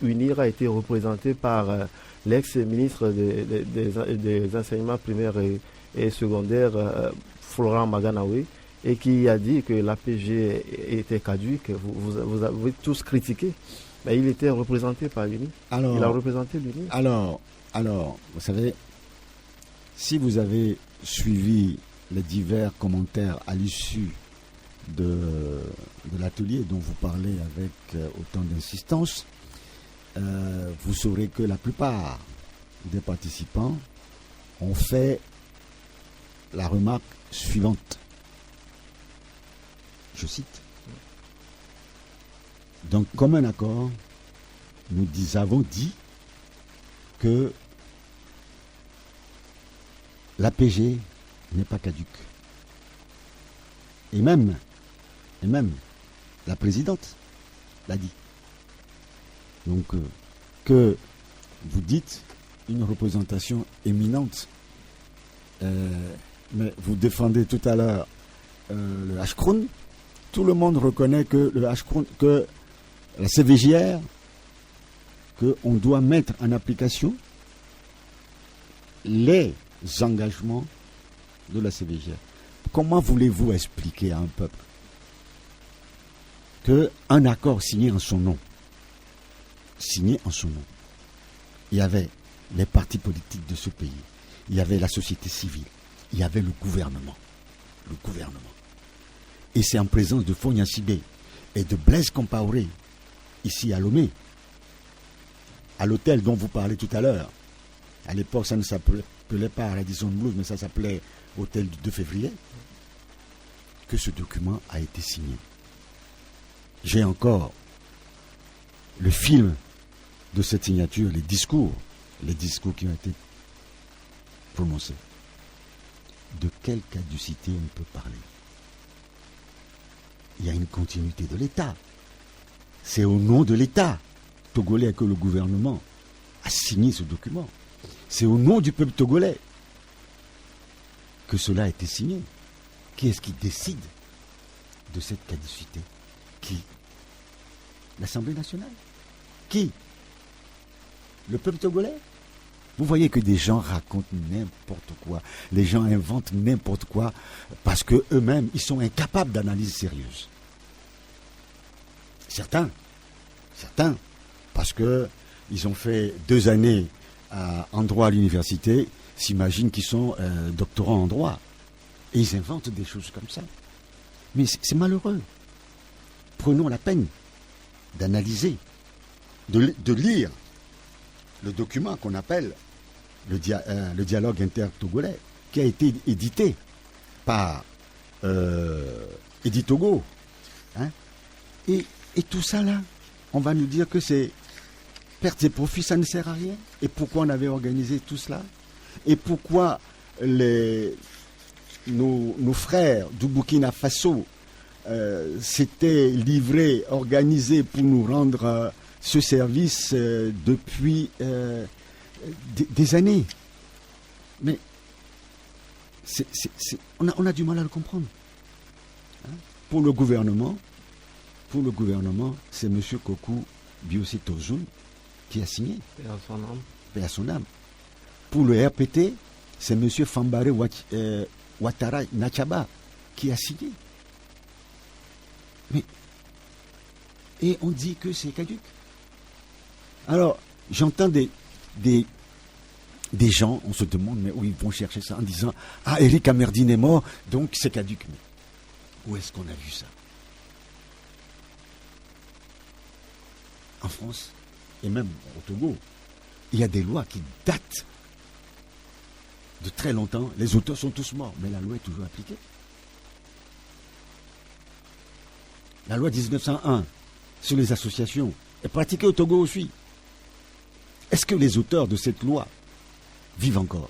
UNIR a été représenté par... l'ex-ministre des enseignements primaires et secondaires, Florent Maganawe, et qui a dit que l'APG était caduque. Vous avez tous critiqué. Mais il était représenté par l'UNI. Il a représenté l'UNI. Alors, vous savez, si vous avez suivi les divers commentaires à l'issue de l'atelier dont vous parlez avec autant d'insistance, vous saurez que la plupart des participants ont fait la remarque suivante. Je cite. Donc, comme un accord, nous avons dit que l'APG n'est pas caduque. Et même la présidente l'a dit. Donc, que vous dites une représentation éminente, mais vous défendez tout à l'heure le Ashkroun. Tout le monde reconnaît que le Ashkroun, que la CVJR, qu'on doit mettre en application les engagements de la CVJR. Comment voulez-vous expliquer à un peuple qu'un accord signé en son nom, il y avait les partis politiques de ce pays, il y avait la société civile, il y avait le gouvernement. Et c'est en présence de Fogna Sibé et de Blaise Compaoré, ici à Lomé, à l'hôtel dont vous parlez tout à l'heure. À l'époque, ça ne s'appelait pas Radisson Blues, mais ça s'appelait Hôtel du 2 février, que ce document a été signé. J'ai encore le film de cette signature, les discours qui ont été prononcés. De quelle caducité on peut parler? Il y a une continuité de l'État. C'est au nom de l'État togolais que le gouvernement a signé ce document. C'est au nom du peuple togolais que cela a été signé. Qui est-ce qui décide de cette caducité? Qui? L'Assemblée nationale? Qui? Le peuple togolais? Vous voyez que des gens racontent n'importe quoi. Les gens inventent n'importe quoi parce que eux-mêmes, ils sont incapables d'analyse sérieuse. Certains, parce que ils ont fait 2 années en droit à l'université s'imaginent qu'ils sont doctorants en droit. Et ils inventent des choses comme ça. Mais c'est malheureux. Prenons la peine d'analyser, de lire le document qu'on appelle le dialogue inter-togolais, qui a été édité par Editogo. Hein? Et tout ça là, on va nous dire que c'est perte et profit, ça ne sert à rien. Et pourquoi on avait organisé tout cela? Et pourquoi nos frères du Burkina Faso s'étaient livrés, organisés pour nous rendre ce service depuis des années. Mais on a du mal à le comprendre. Hein? Pour le gouvernement, c'est M. Kokou Biosé Tozun qui a signé. Paix à son âme. Pour le RPT, c'est M. Fambare Ouattara Nachaba qui a signé. Et on dit que c'est caduc. Alors, j'entends des gens, on se demande, mais où ils vont chercher ça en disant « Ah, Eric Amerdine est mort, donc c'est caduc. » Mais où est-ce qu'on a vu ça? En France, et même au Togo, il y a des lois qui datent de très longtemps. Les auteurs sont tous morts, mais la loi est toujours appliquée. La loi 1901 sur les associations est pratiquée au Togo aussi. Est-ce que les auteurs de cette loi vivent encore?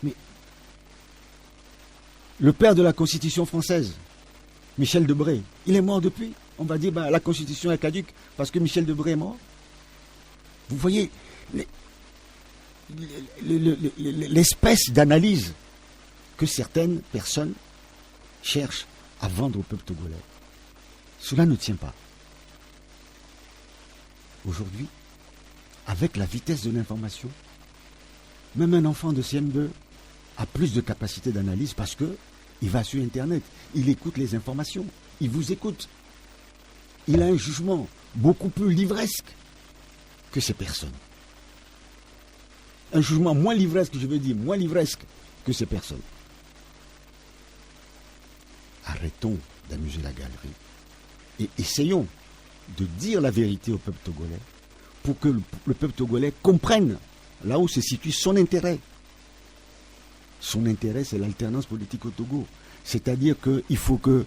Mais le père de la Constitution française, Michel Debré, il est mort depuis. On va dire la Constitution est caduque parce que Michel Debré est mort. Vous voyez l'espèce d'analyse que certaines personnes cherchent à vendre au peuple togolais. Cela ne tient pas. Aujourd'hui, avec la vitesse de l'information, même un enfant de CM2 a plus de capacité d'analyse parce que il va sur Internet, il écoute les informations, il vous écoute. Il a un jugement beaucoup plus livresque que ces personnes. Un jugement moins livresque, je veux dire, moins livresque que ces personnes. Arrêtons d'amuser la galerie et essayons de dire la vérité au peuple togolais pour que le peuple togolais comprenne là où se situe son intérêt. Son intérêt, c'est l'alternance politique au Togo. C'est-à-dire qu'il faut que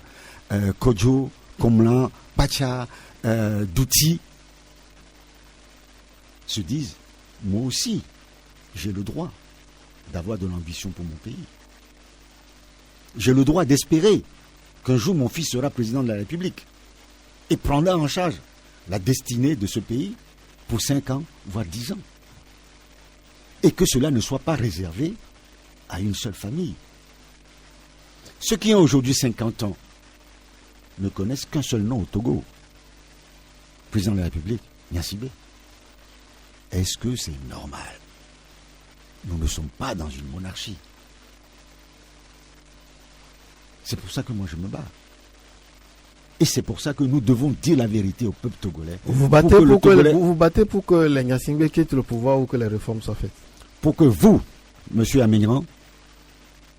Kodjo, Komlan, Pacha, Douti se disent, moi aussi, j'ai le droit d'avoir de l'ambition pour mon pays. J'ai le droit d'espérer qu'un jour mon fils sera président de la République et prendra en charge la destinée de ce pays pour 5 ans, voire 10 ans. Et que cela ne soit pas réservé à une seule famille. Ceux qui ont aujourd'hui 50 ans ne connaissent qu'un seul nom au Togo. Président de la République, Gnassingbé. Est-ce que c'est normal? Nous ne sommes pas dans une monarchie. C'est pour ça que moi je me bats. Et c'est pour ça que nous devons dire la vérité au peuple togolais. Vous vous battez pour que les Gnassingbé quittent le pouvoir ou que les réformes soient faites? Pour que vous, monsieur Amigran,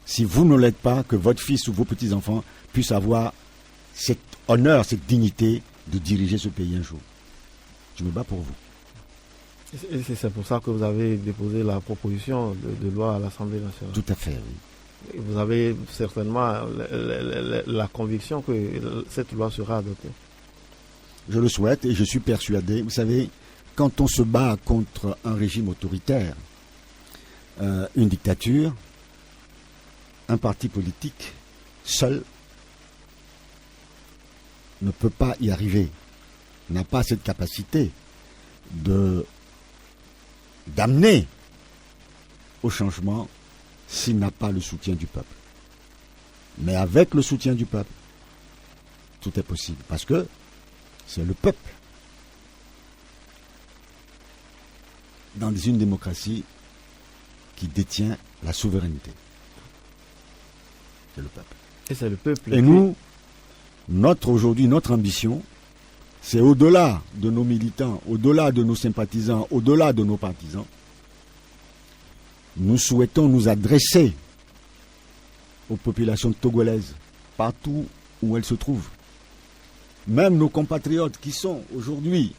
si vous ne l'êtes pas, que votre fils ou vos petits-enfants puissent avoir cet honneur, cette dignité de diriger ce pays un jour. Je me bats pour vous. Et c'est pour ça que vous avez déposé la proposition de loi à l'Assemblée nationale. Tout à fait, oui. Et vous avez certainement la conviction que cette loi sera adoptée. Je le souhaite et je suis persuadé. Vous savez, quand on se bat contre un régime autoritaire, une dictature, un parti politique seul ne peut pas y arriver, n'a pas cette capacité d'amener au changement s'il n'a pas le soutien du peuple. Mais avec le soutien du peuple, tout est possible, parce que c'est le peuple. Dans une démocratie qui détient la souveraineté. C'est le peuple. Et c'est le peuple. Et nous, aujourd'hui, notre ambition, c'est au-delà de nos militants, au-delà de nos sympathisants, au-delà de nos partisans. Nous souhaitons nous adresser aux populations togolaises, partout où elles se trouvent. Même nos compatriotes qui sont aujourd'hui,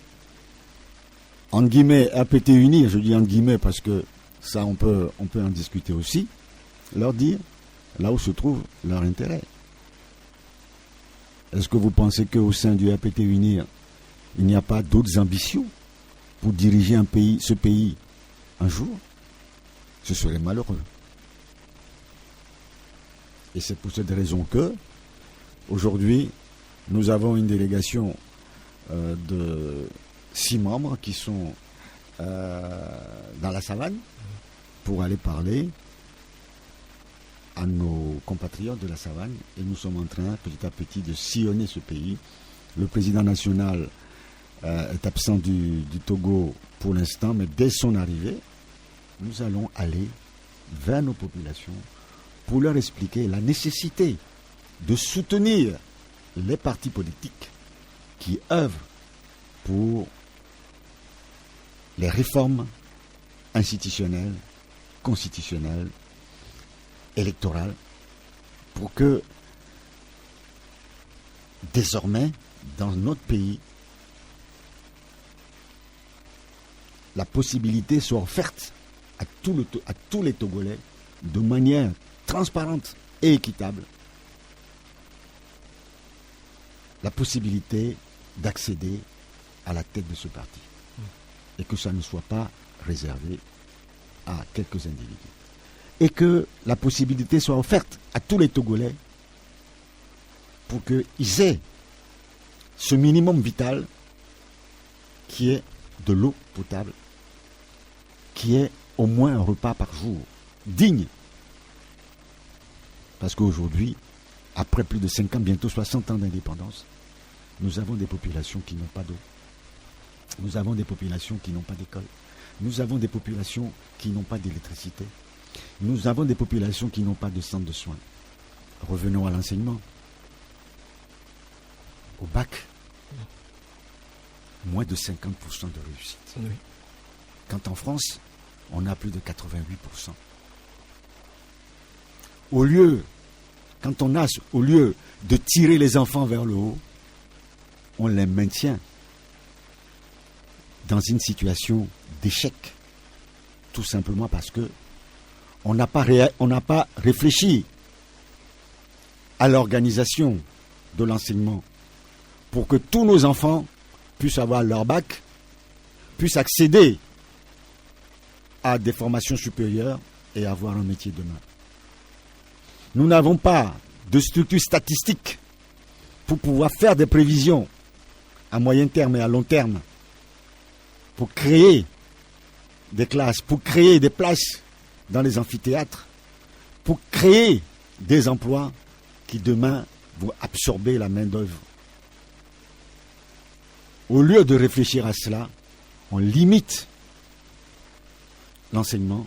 en guillemets, APT unis, je dis en guillemets parce que ça on peut en discuter aussi, leur dire là où se trouve leur intérêt. Est-ce que vous pensez qu'au sein du APT unir, il n'y a pas d'autres ambitions pour diriger ce pays un jour? Ce serait malheureux. Et c'est pour cette raison que, aujourd'hui, nous avons une délégation de 6 membres qui sont dans la savane pour aller parler à nos compatriotes de la savane. Et nous sommes en train, petit à petit, de sillonner ce pays. Le président national est absent du Togo pour l'instant, mais dès son arrivée, nous allons aller vers nos populations pour leur expliquer la nécessité de soutenir les partis politiques qui œuvrent pour les réformes institutionnelles, constitutionnelles, électorales, pour que désormais, dans notre pays, la possibilité soit offerte à tous les Togolais de manière transparente et équitable, la possibilité d'accéder à la tête de ce parti. Et que ça ne soit pas réservé à quelques individus. Et que la possibilité soit offerte à tous les Togolais pour qu'ils aient ce minimum vital qui est de l'eau potable, qui est au moins un repas par jour, digne. Parce qu'aujourd'hui, après plus de 50, bientôt 60 ans d'indépendance, nous avons des populations qui n'ont pas d'eau. Nous avons des populations qui n'ont pas d'école. Nous avons des populations qui n'ont pas d'électricité. Nous avons des populations qui n'ont pas de centre de soins. Revenons à l'enseignement. Au bac, moins de 50% de réussite. Oui. Quand en France, on a plus de 88%. Au lieu de tirer les enfants vers le haut, on les maintient dans une situation d'échec. Tout simplement parce que on n'a pas réfléchi à l'organisation de l'enseignement pour que tous nos enfants puissent avoir leur bac, puissent accéder à des formations supérieures et avoir un métier demain. Nous n'avons pas de structure statistique pour pouvoir faire des prévisions à moyen terme et à long terme, pour créer des classes, pour créer des places dans les amphithéâtres, pour créer des emplois qui demain vont absorber la main-d'œuvre. Au lieu de réfléchir à cela, on limite l'enseignement.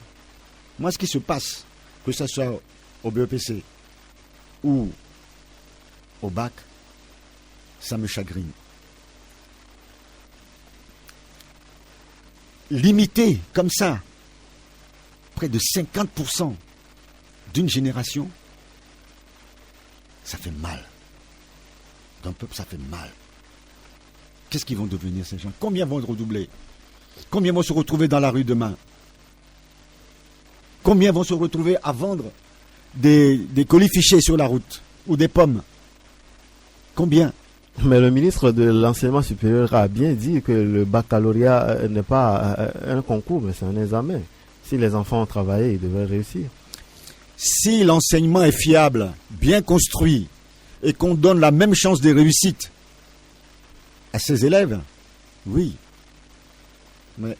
Moi, ce qui se passe, que ce soit au BEPC ou au bac, ça me chagrine. Limiter comme ça près de 50% d'une génération, ça fait mal. D'un peuple, ça fait mal. Qu'est-ce qu'ils vont devenir ces gens? Combien vont redoubler? Combien vont se retrouver dans la rue demain? Combien vont se retrouver à vendre des colis fichés sur la route ou des pommes? Combien? Mais le ministre de l'enseignement supérieur a bien dit que le baccalauréat n'est pas un concours, mais c'est un examen. Si les enfants ont travaillé, ils devraient réussir. Si l'enseignement est fiable, bien construit, et qu'on donne la même chance de réussite à ses élèves, oui. Mais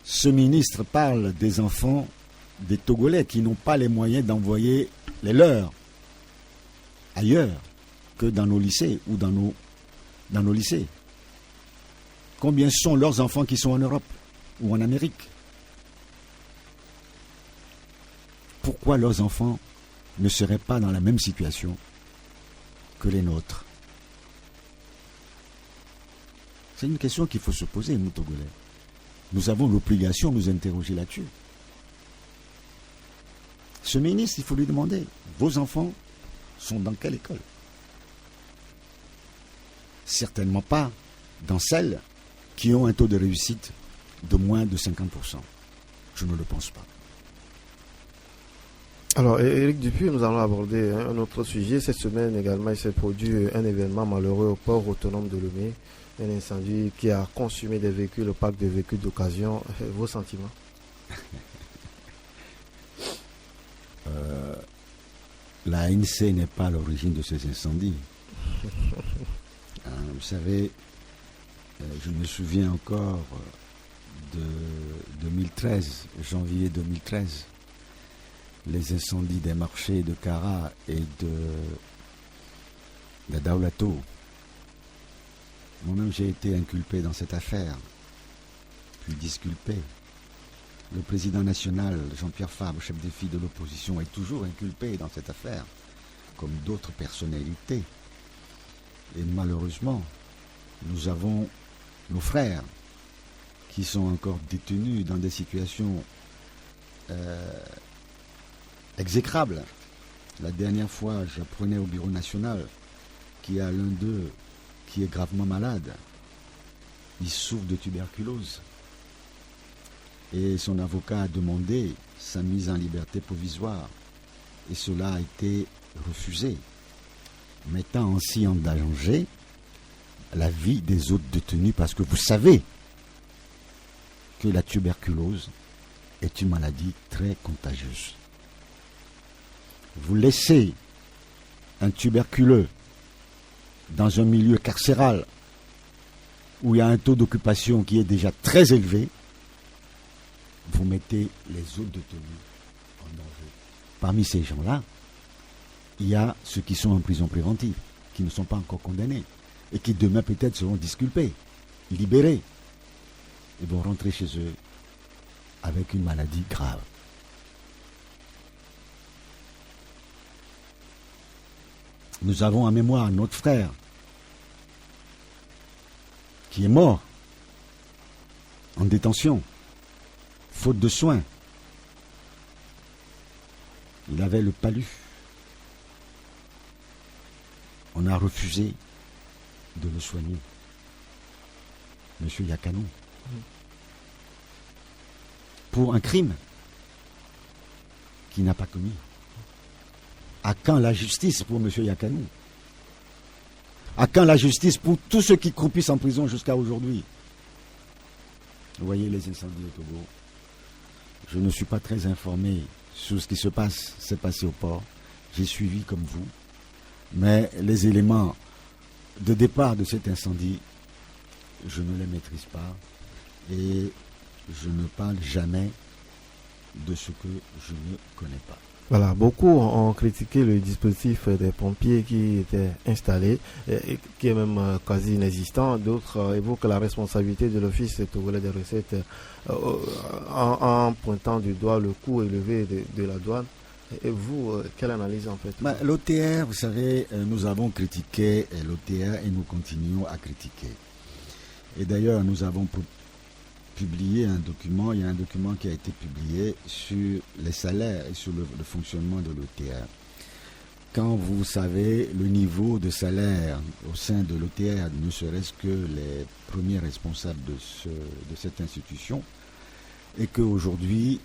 ce ministre parle des enfants des Togolais qui n'ont pas les moyens d'envoyer les leurs ailleurs que dans nos lycées ou dans nos lycées. Combien sont leurs enfants qui sont en Europe ou en Amérique? Pourquoi leurs enfants ne seraient pas dans la même situation que les nôtres? C'est une question qu'il faut se poser, nous, Togolais. Nous avons l'obligation de nous interroger là-dessus. Ce ministre, il faut lui demander, vos enfants sont dans quelle école? Certainement pas dans celles qui ont un taux de réussite de moins de 50%. Je ne le pense pas. Alors, Éric Dupuis, nous allons aborder un autre sujet. Cette semaine également, il s'est produit un événement malheureux au port autonome de Lomé. Un incendie qui a consumé des véhicules, le parc de véhicules d'occasion. Vos sentiments? La ANC n'est pas à l'origine de ces incendies. Vous savez, je me souviens encore de 2013, janvier 2013, les incendies des marchés de Kara et de Daoulato. Moi-même, j'ai été inculpé dans cette affaire, puis disculpé. Le président national, Jean-Pierre Fabre, chef des filles de l'opposition, est toujours inculpé dans cette affaire, comme d'autres personnalités. Et malheureusement, nous avons nos frères qui sont encore détenus dans des situations exécrables. La dernière fois, j'apprenais au Bureau national qu'il y a l'un d'eux qui est gravement malade. Il souffre de tuberculose. Et son avocat a demandé sa mise en liberté provisoire. Et cela a été refusé, mettant ainsi en danger la vie des autres détenus, parce que vous savez que la tuberculose est une maladie très contagieuse. Vous laissez un tuberculeux dans un milieu carcéral où il y a un taux d'occupation qui est déjà très élevé, vous mettez les autres détenus en danger. Parmi ces gens-là, il y a ceux qui sont en prison préventive, qui ne sont pas encore condamnés, et qui demain peut-être seront disculpés, libérés, et vont rentrer chez eux avec une maladie grave. Nous avons en mémoire notre frère qui est mort en détention, faute de soins. Il avait le palu. On a refusé de le soigner. Monsieur Yakanou. Pour un crime qu'il n'a pas commis. À quand la justice pour monsieur Yakanou? À quand la justice pour tous ceux qui croupissent en prison jusqu'à aujourd'hui? Vous voyez les incendies au Togo. Je ne suis pas très informé sur ce qui s'est passé au port. J'ai suivi comme vous. Mais les éléments de départ de cet incendie, je ne les maîtrise pas. Et je ne parle jamais de ce que je ne connais pas. Voilà, beaucoup ont critiqué le dispositif des pompiers qui était installé, et qui est même quasi inexistant. D'autres évoquent la responsabilité de l'Office togolais des recettes en pointant du doigt le coût élevé de la douane. Et vous, quelle analyse en fait? L'OTR, vous savez, nous avons critiqué l'OTR et nous continuons à critiquer. Et d'ailleurs, nous avons publié un document, il y a un document qui a été publié sur les salaires et sur le fonctionnement de l'OTR. Quand vous savez le niveau de salaire au sein de l'OTR, ne serait-ce que les premiers responsables de cette institution, et qu'aujourd'hui,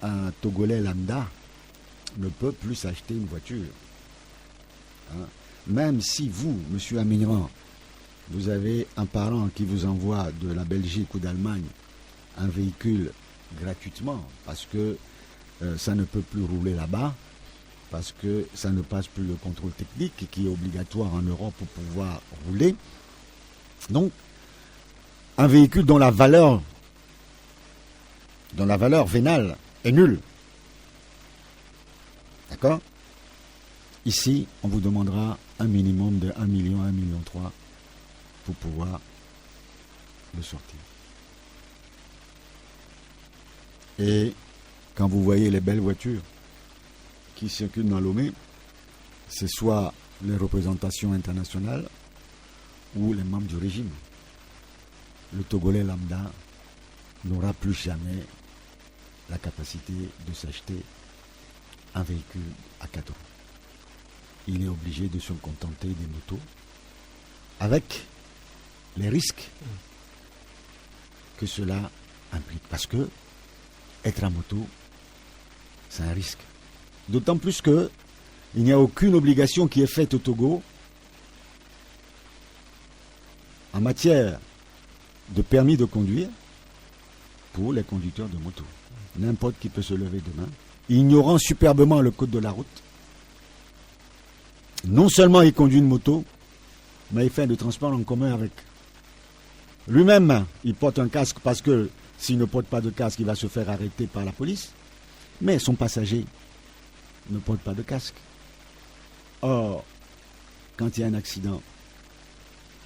un Togolais lambda ne peut plus acheter une voiture. Hein? Même si vous, monsieur Amignan, vous avez un parent qui vous envoie de la Belgique ou d'Allemagne un véhicule gratuitement parce que ça ne peut plus rouler là-bas, parce que ça ne passe plus le contrôle technique qui est obligatoire en Europe pour pouvoir rouler. Donc, un véhicule dont la valeur vénale est nulle. D'accord? Ici, on vous demandera un minimum de 1 million, 1,3 million pour pouvoir le sortir. Et quand vous voyez les belles voitures qui circulent dans Lomé, c'est soit les représentations internationales ou les membres du régime. le Togolais lambda n'aura plus jamais la capacité de s'acheter un véhicule à 4 roues. Il est obligé de se contenter des motos avec les risques que cela implique. Parce que être à moto, c'est un risque. D'autant plus que il n'y a aucune obligation qui est faite au Togo en matière de permis de conduire pour les conducteurs de moto. N'importe qui peut se lever demain, ignorant superbement le code de la route. Non seulement il conduit une moto, mais il fait du transport en commun avec. Lui-même, il porte un casque parce que s'il ne porte pas de casque, il va se faire arrêter par la police. Mais son passager ne porte pas de casque. Or, quand il y a un accident,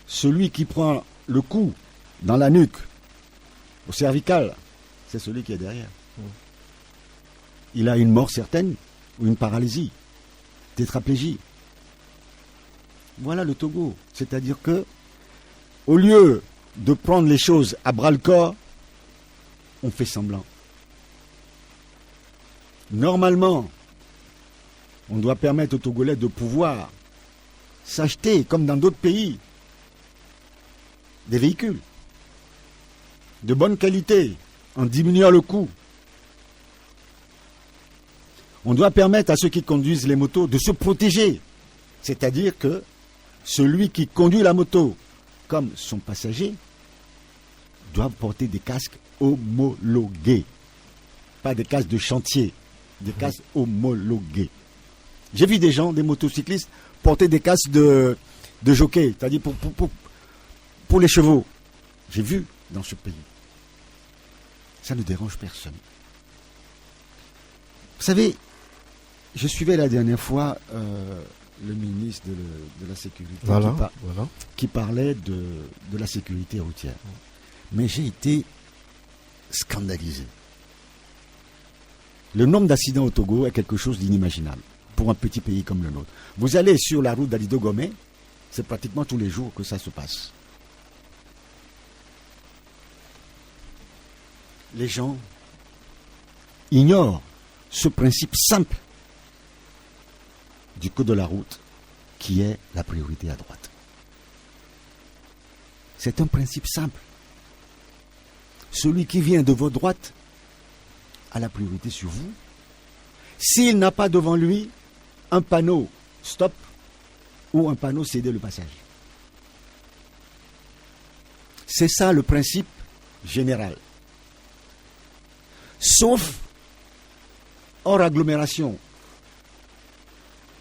celui qui prend le coup dans la nuque, au cervical, c'est celui qui est derrière. Il a une mort certaine ou une paralysie, tétraplégie. Voilà le Togo. C'est-à-dire que, au lieu de prendre les choses à bras-le-corps, on fait semblant. Normalement, on doit permettre aux Togolais de pouvoir s'acheter, comme dans d'autres pays, des véhicules de bonne qualité, en diminuant le coût. On doit permettre à ceux qui conduisent les motos de se protéger. C'est-à-dire que celui qui conduit la moto, comme son passager, doit porter des casques homologués. Pas des casques de chantier, des casques homologués. J'ai vu des gens, des motocyclistes, porter des casques de jockey, c'est-à-dire pour les chevaux. J'ai vu dans ce pays. Ça ne dérange personne. Vous savez, je suivais la dernière fois le ministre de la Sécurité qui parlait de la sécurité routière. Mais j'ai été scandalisé. Le nombre d'accidents au Togo est quelque chose d'inimaginable pour un petit pays comme le nôtre. Vous allez sur la route d'Alido-Gomé, c'est pratiquement tous les jours que ça se passe. Les gens ignorent ce principe simple du code de la route qui est la priorité à droite. C'est un principe simple. Celui qui vient de votre droite a la priorité sur vous. S'il n'a pas devant lui un panneau stop ou un panneau céder le passage. C'est ça le principe général. Sauf hors agglomération,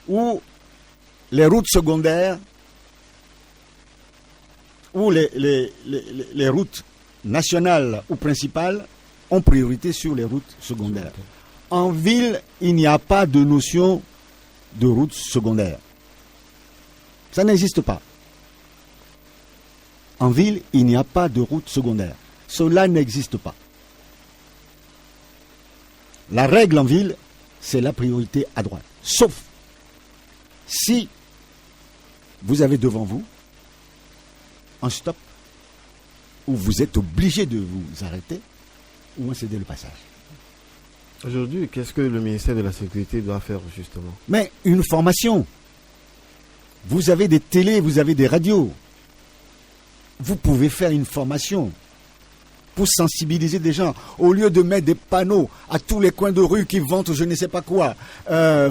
où les routes secondaires, où les routes nationales ou principales ont priorité sur les routes secondaires. En ville, il n'y a pas de notion de route secondaire. Ça n'existe pas. En ville, il n'y a pas de route secondaire. Cela n'existe pas. La règle en ville, c'est la priorité à droite. Sauf si vous avez devant vous un stop où vous êtes obligé de vous arrêter ou un céder le passage. Aujourd'hui, qu'est-ce que le ministère de la Sécurité doit faire justement? Mais une formation. Vous avez des télés, vous avez des radios. Vous pouvez faire une formation pour sensibiliser des gens. Au lieu de mettre des panneaux à tous les coins de rue qui vantent je ne sais pas quoi,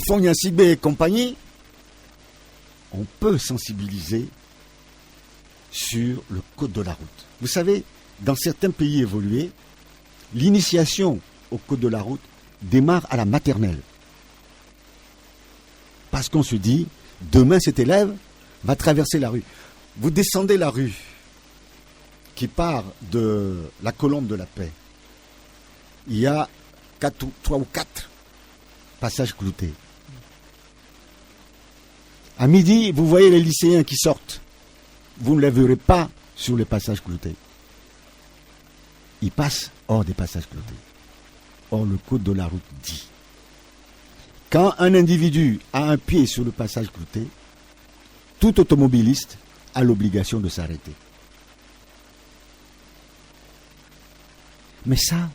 Fognansibé et compagnie, on peut sensibiliser sur le code de la route. Vous savez, dans certains pays évolués, l'initiation au code de la route démarre à la maternelle. Parce qu'on se dit, demain cet élève va traverser la rue. Vous descendez la rue qui part de la colombe de la paix. Il y a 3 ou 4 passages cloutés. À midi, vous voyez les lycéens qui sortent. Vous ne les verrez pas sur les passages cloutés. Ils passent hors des passages cloutés. Or, le code de la route dit, quand un individu a un pied sur le passage clouté, tout automobiliste a l'obligation de s'arrêter. Mais ça,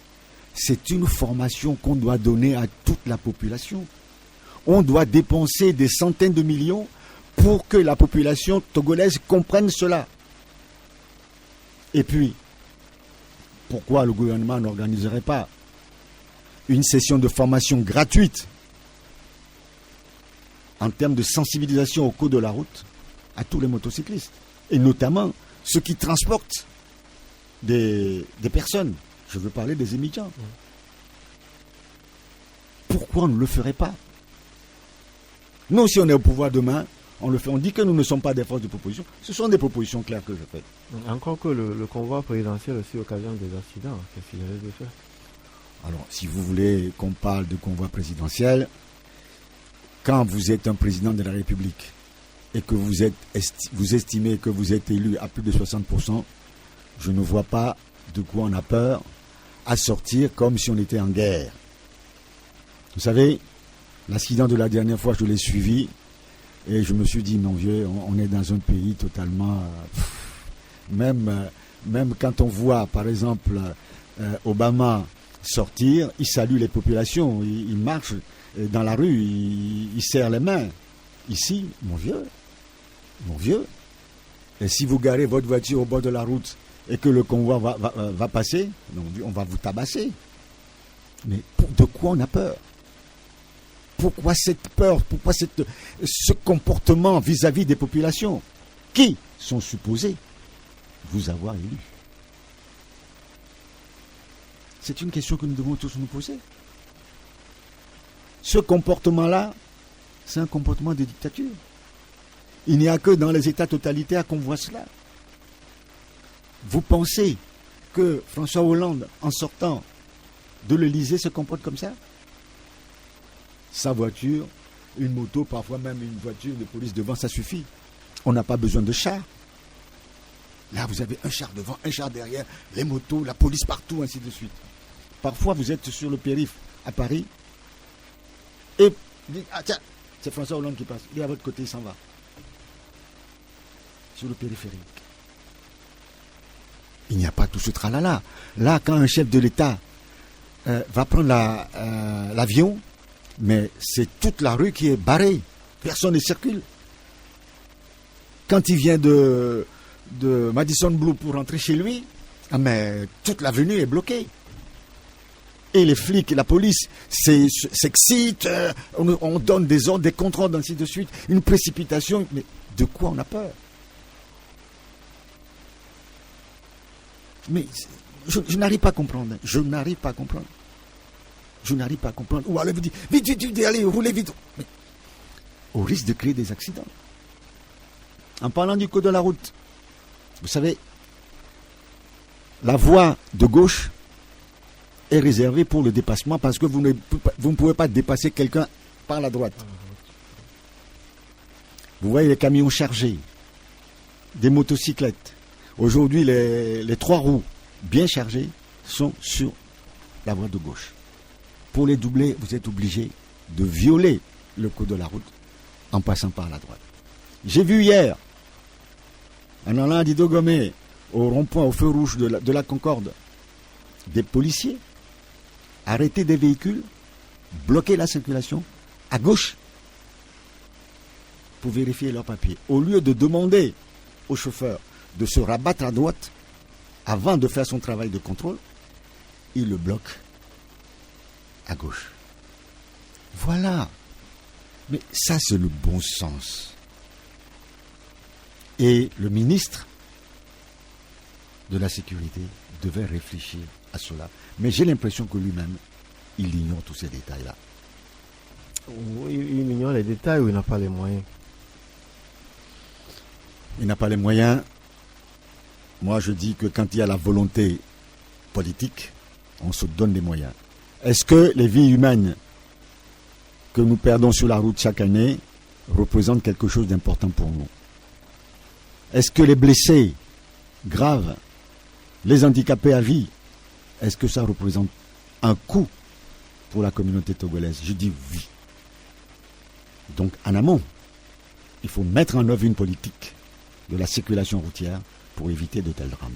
c'est une formation qu'on doit donner à toute la population. On doit dépenser des centaines de millions pour que la population togolaise comprenne cela. Et puis, pourquoi le gouvernement n'organiserait pas une session de formation gratuite en termes de sensibilisation au code de la route à tous les motocyclistes, et notamment ceux qui transportent des personnes. Je veux parler des immigrants. Pourquoi on ne le ferait pas? Nous, si on est au pouvoir demain, on le fait. On dit que nous ne sommes pas des forces de proposition. Ce sont des propositions claires que je fais. Encore que le convoi présidentiel aussi occasionne des accidents. Qu'est-ce qu'il arrive de faire? Alors, si vous voulez qu'on parle de convoi présidentiel, quand vous êtes un président de la République et que vous estimez que vous êtes élu à plus de 60%, je ne vois pas de quoi on a peur à sortir comme si on était en guerre. Vous savez, l'accident de la dernière fois, je l'ai suivi et je me suis dit, mon vieux, on est dans un pays totalement... Même quand on voit, par exemple, Obama sortir, il salue les populations, il marche dans la rue, il serre les mains. Ici, mon vieux, et si vous garez votre voiture au bord de la route et que le convoi va passer, on va vous tabasser. Mais de quoi on a peur? Pourquoi cette peur? Pourquoi ce comportement vis-à-vis des populations qui sont supposées vous avoir élu? C'est une question que nous devons tous nous poser. Ce comportement-là, c'est un comportement de dictature. Il n'y a que dans les États totalitaires qu'on voit cela. Vous pensez que François Hollande, en sortant de l'Élysée, se comporte comme ça? Sa voiture, une moto, parfois même une voiture de police devant, ça suffit. On n'a pas besoin de chars. Là, vous avez un char devant, un char derrière, les motos, la police partout, ainsi de suite. Parfois, vous êtes sur le périph' à Paris et vous dites, ah tiens, c'est François Hollande qui passe. Il est à votre côté, il s'en va. Sur le périphérique. Il n'y a pas tout ce tralala. Là, quand un chef de l'État va prendre l'avion, mais c'est toute la rue qui est barrée. Personne ne circule. Quand il vient de Madison Blue pour rentrer chez lui, mais toute l'avenue est bloquée. Et les flics et la police s'excitent, on donne des ordres, des contrôles, ainsi de suite, une précipitation. Mais de quoi on a peur? Mais je n'arrive pas à comprendre. Je n'arrive pas à comprendre. Ou alors vous dites, vite, allez, roulez vite. Mais, au risque de créer des accidents. En parlant du code de la route, vous savez, la voie de gauche est réservée pour le dépassement parce que vous ne pouvez pas dépasser quelqu'un par la droite. Vous voyez les camions chargés, des motocyclettes. Aujourd'hui, les 3 roues bien chargées sont sur la voie de gauche. Pour les doubler, vous êtes obligé de violer le code de la route en passant par la droite. J'ai vu hier, en allant à Didogomé, au rond-point, au feu rouge de la Concorde, des policiers arrêter des véhicules, bloquer la circulation à gauche pour vérifier leurs papiers. Au lieu de demander au chauffeur de se rabattre à droite avant de faire son travail de contrôle, il le bloque à gauche. Voilà. Mais ça, c'est le bon sens. Et le ministre de la Sécurité devait réfléchir à cela. Mais j'ai l'impression que lui-même, il ignore tous ces détails-là. Oui, il ignore les détails ou il n'a pas les moyens? Il n'a pas les moyens. Moi, je dis que quand il y a la volonté politique, on se donne des moyens. Est-ce que les vies humaines que nous perdons sur la route chaque année représentent quelque chose d'important pour nous? Est-ce que les blessés graves, les handicapés à vie, est-ce que ça représente un coût pour la communauté togolaise? Je dis oui. Donc, en amont, il faut mettre en œuvre une politique de la circulation routière pour éviter de tels drames.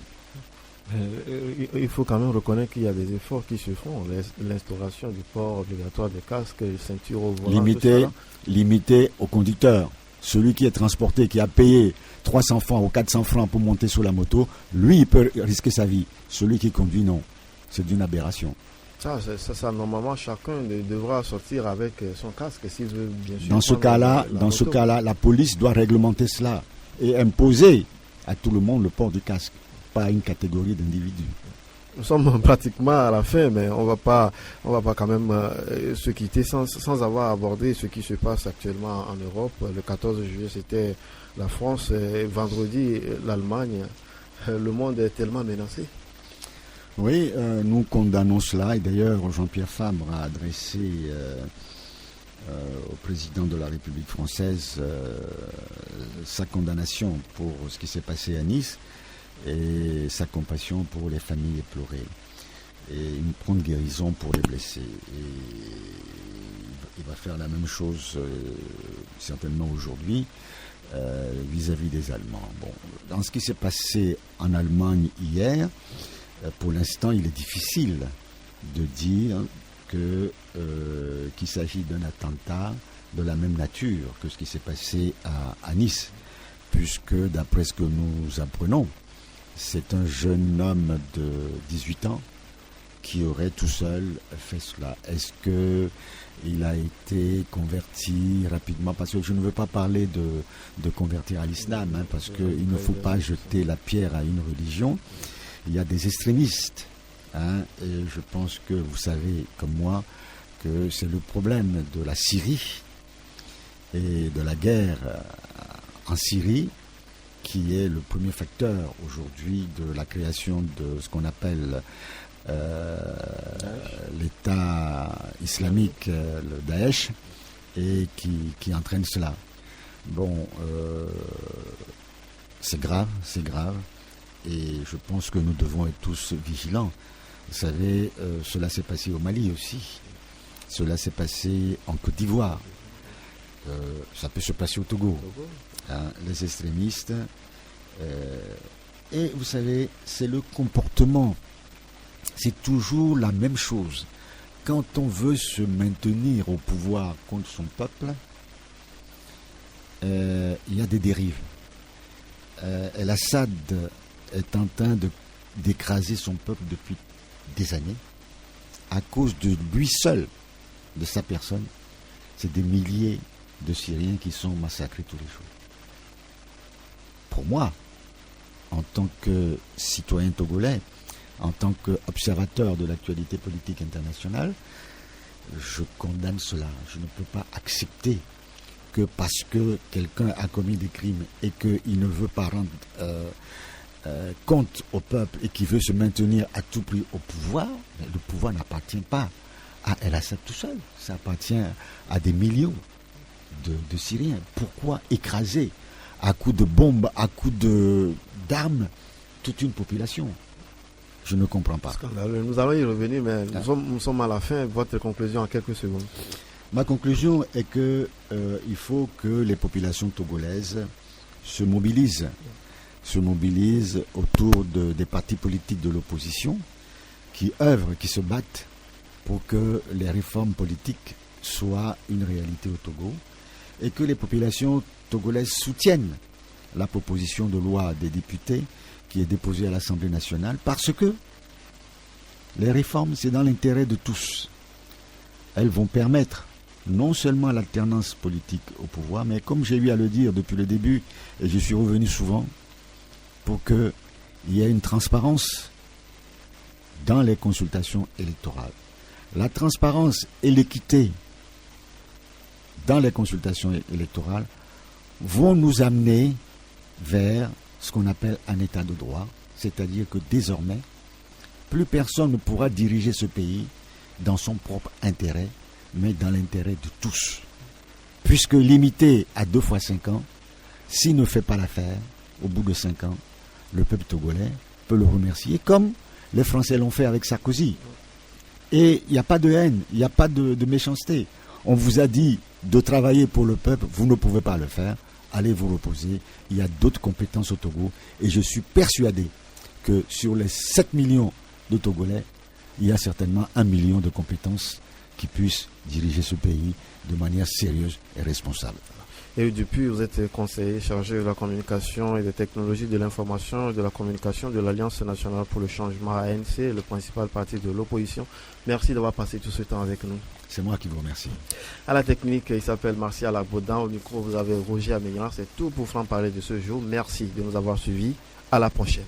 Il faut quand même reconnaître qu'il y a des efforts qui se font. L'instauration du port obligatoire des casques, les ceintures au volant. Limité au conducteur. Celui qui est transporté, qui a payé 300 francs ou 400 francs pour monter sur la moto, lui, il peut risquer sa vie. Celui qui conduit, non. C'est d'une aberration. Ça, normalement, chacun devra sortir avec son casque s'il veut, bien sûr. Dans ce cas-là, la police doit réglementer cela et imposer à tout le monde le port du casque, pas à une catégorie d'individus. Nous sommes pratiquement à la fin, mais on va pas quand même se quitter sans avoir abordé ce qui se passe actuellement en Europe. Le 14 juillet, c'était la France, et vendredi, l'Allemagne. Le monde est tellement menacé. Oui, nous condamnons cela, et d'ailleurs Jean-Pierre Fabre a adressé au président de la République française sa condamnation pour ce qui s'est passé à Nice et sa compassion pour les familles éplorées et une prompte guérison pour les blessés. Et il va faire la même chose certainement aujourd'hui vis-à-vis des Allemands. Bon, dans ce qui s'est passé en Allemagne hier, pour l'instant, il est difficile de dire qu'il s'agit d'un attentat de la même nature que ce qui s'est passé à Nice, puisque d'après ce que nous apprenons, c'est un jeune homme de 18 ans qui aurait tout seul fait cela. Est-ce qu'il a été converti rapidement? Parce que je ne veux pas parler de convertir à l'islam, parce qu'il ne faut pas jeter la pierre à une religion. Il y a des extrémistes, et je pense que vous savez comme moi que c'est le problème de la Syrie et de la guerre en Syrie qui est le premier facteur aujourd'hui de la création de ce qu'on appelle l'État islamique, le Daesh, et qui entraîne cela. Bon, c'est grave. Et je pense que nous devons être tous vigilants. Vous savez, cela s'est passé au Mali aussi. Cela s'est passé en Côte d'Ivoire. Ça peut se passer au Togo. Les extrémistes. Et vous savez, c'est le comportement. C'est toujours la même chose. Quand on veut se maintenir au pouvoir contre son peuple, il y a des dérives. El-Assad est en train d'écraser son peuple depuis des années à cause de lui seul, de sa personne. C'est des milliers de Syriens qui sont massacrés tous les jours. Pour moi, en tant que citoyen togolais, en tant qu'observateur de l'actualité politique internationale, je condamne cela. Je ne peux pas accepter que parce que quelqu'un a commis des crimes et qu'il ne veut pas rendre compte au peuple et qui veut se maintenir à tout prix au pouvoir, le pouvoir n'appartient pas à El-Assad tout seul, ça appartient à des millions de Syriens. Pourquoi écraser à coups de bombes, à coups d'armes, toute une population? Je ne comprends pas. Scandaleux. Nous allons y revenir, mais nous sommes à la fin. Votre conclusion en quelques secondes. Ma conclusion est que il faut que les populations togolaises se mobilisent autour des partis politiques de l'opposition qui œuvrent, qui se battent pour que les réformes politiques soient une réalité au Togo et que les populations togolaises soutiennent la proposition de loi des députés qui est déposée à l'Assemblée nationale parce que les réformes, c'est dans l'intérêt de tous. Elles vont permettre non seulement l'alternance politique au pouvoir, mais comme j'ai eu à le dire depuis le début, et je suis revenu souvent, pour qu'il y ait une transparence dans les consultations électorales. La transparence et l'équité dans les consultations électorales vont nous amener vers ce qu'on appelle un état de droit, c'est-à-dire que désormais, plus personne ne pourra diriger ce pays dans son propre intérêt, mais dans l'intérêt de tous. Puisque limité à 2 fois 5 ans, s'il ne fait pas l'affaire, au bout de 5 ans, le peuple togolais peut le remercier, comme les Français l'ont fait avec Sarkozy. Et il n'y a pas de haine, il n'y a pas de méchanceté. On vous a dit de travailler pour le peuple, vous ne pouvez pas le faire, allez vous reposer. Il y a d'autres compétences au Togo et je suis persuadé que sur les 7 millions de Togolais, il y a certainement 1 million de compétences qui puissent diriger ce pays de manière sérieuse et responsable. Et depuis, vous êtes conseiller chargé de la communication et des technologies de l'information et de la communication de l'Alliance nationale pour le changement ANC, le principal parti de l'opposition. Merci d'avoir passé tout ce temps avec nous. C'est moi qui vous remercie. À la technique, il s'appelle Martial Abaudin. Au micro, vous avez Roger Amélian. C'est tout pour Franc Parler de ce jour. Merci de nous avoir suivis. À la prochaine.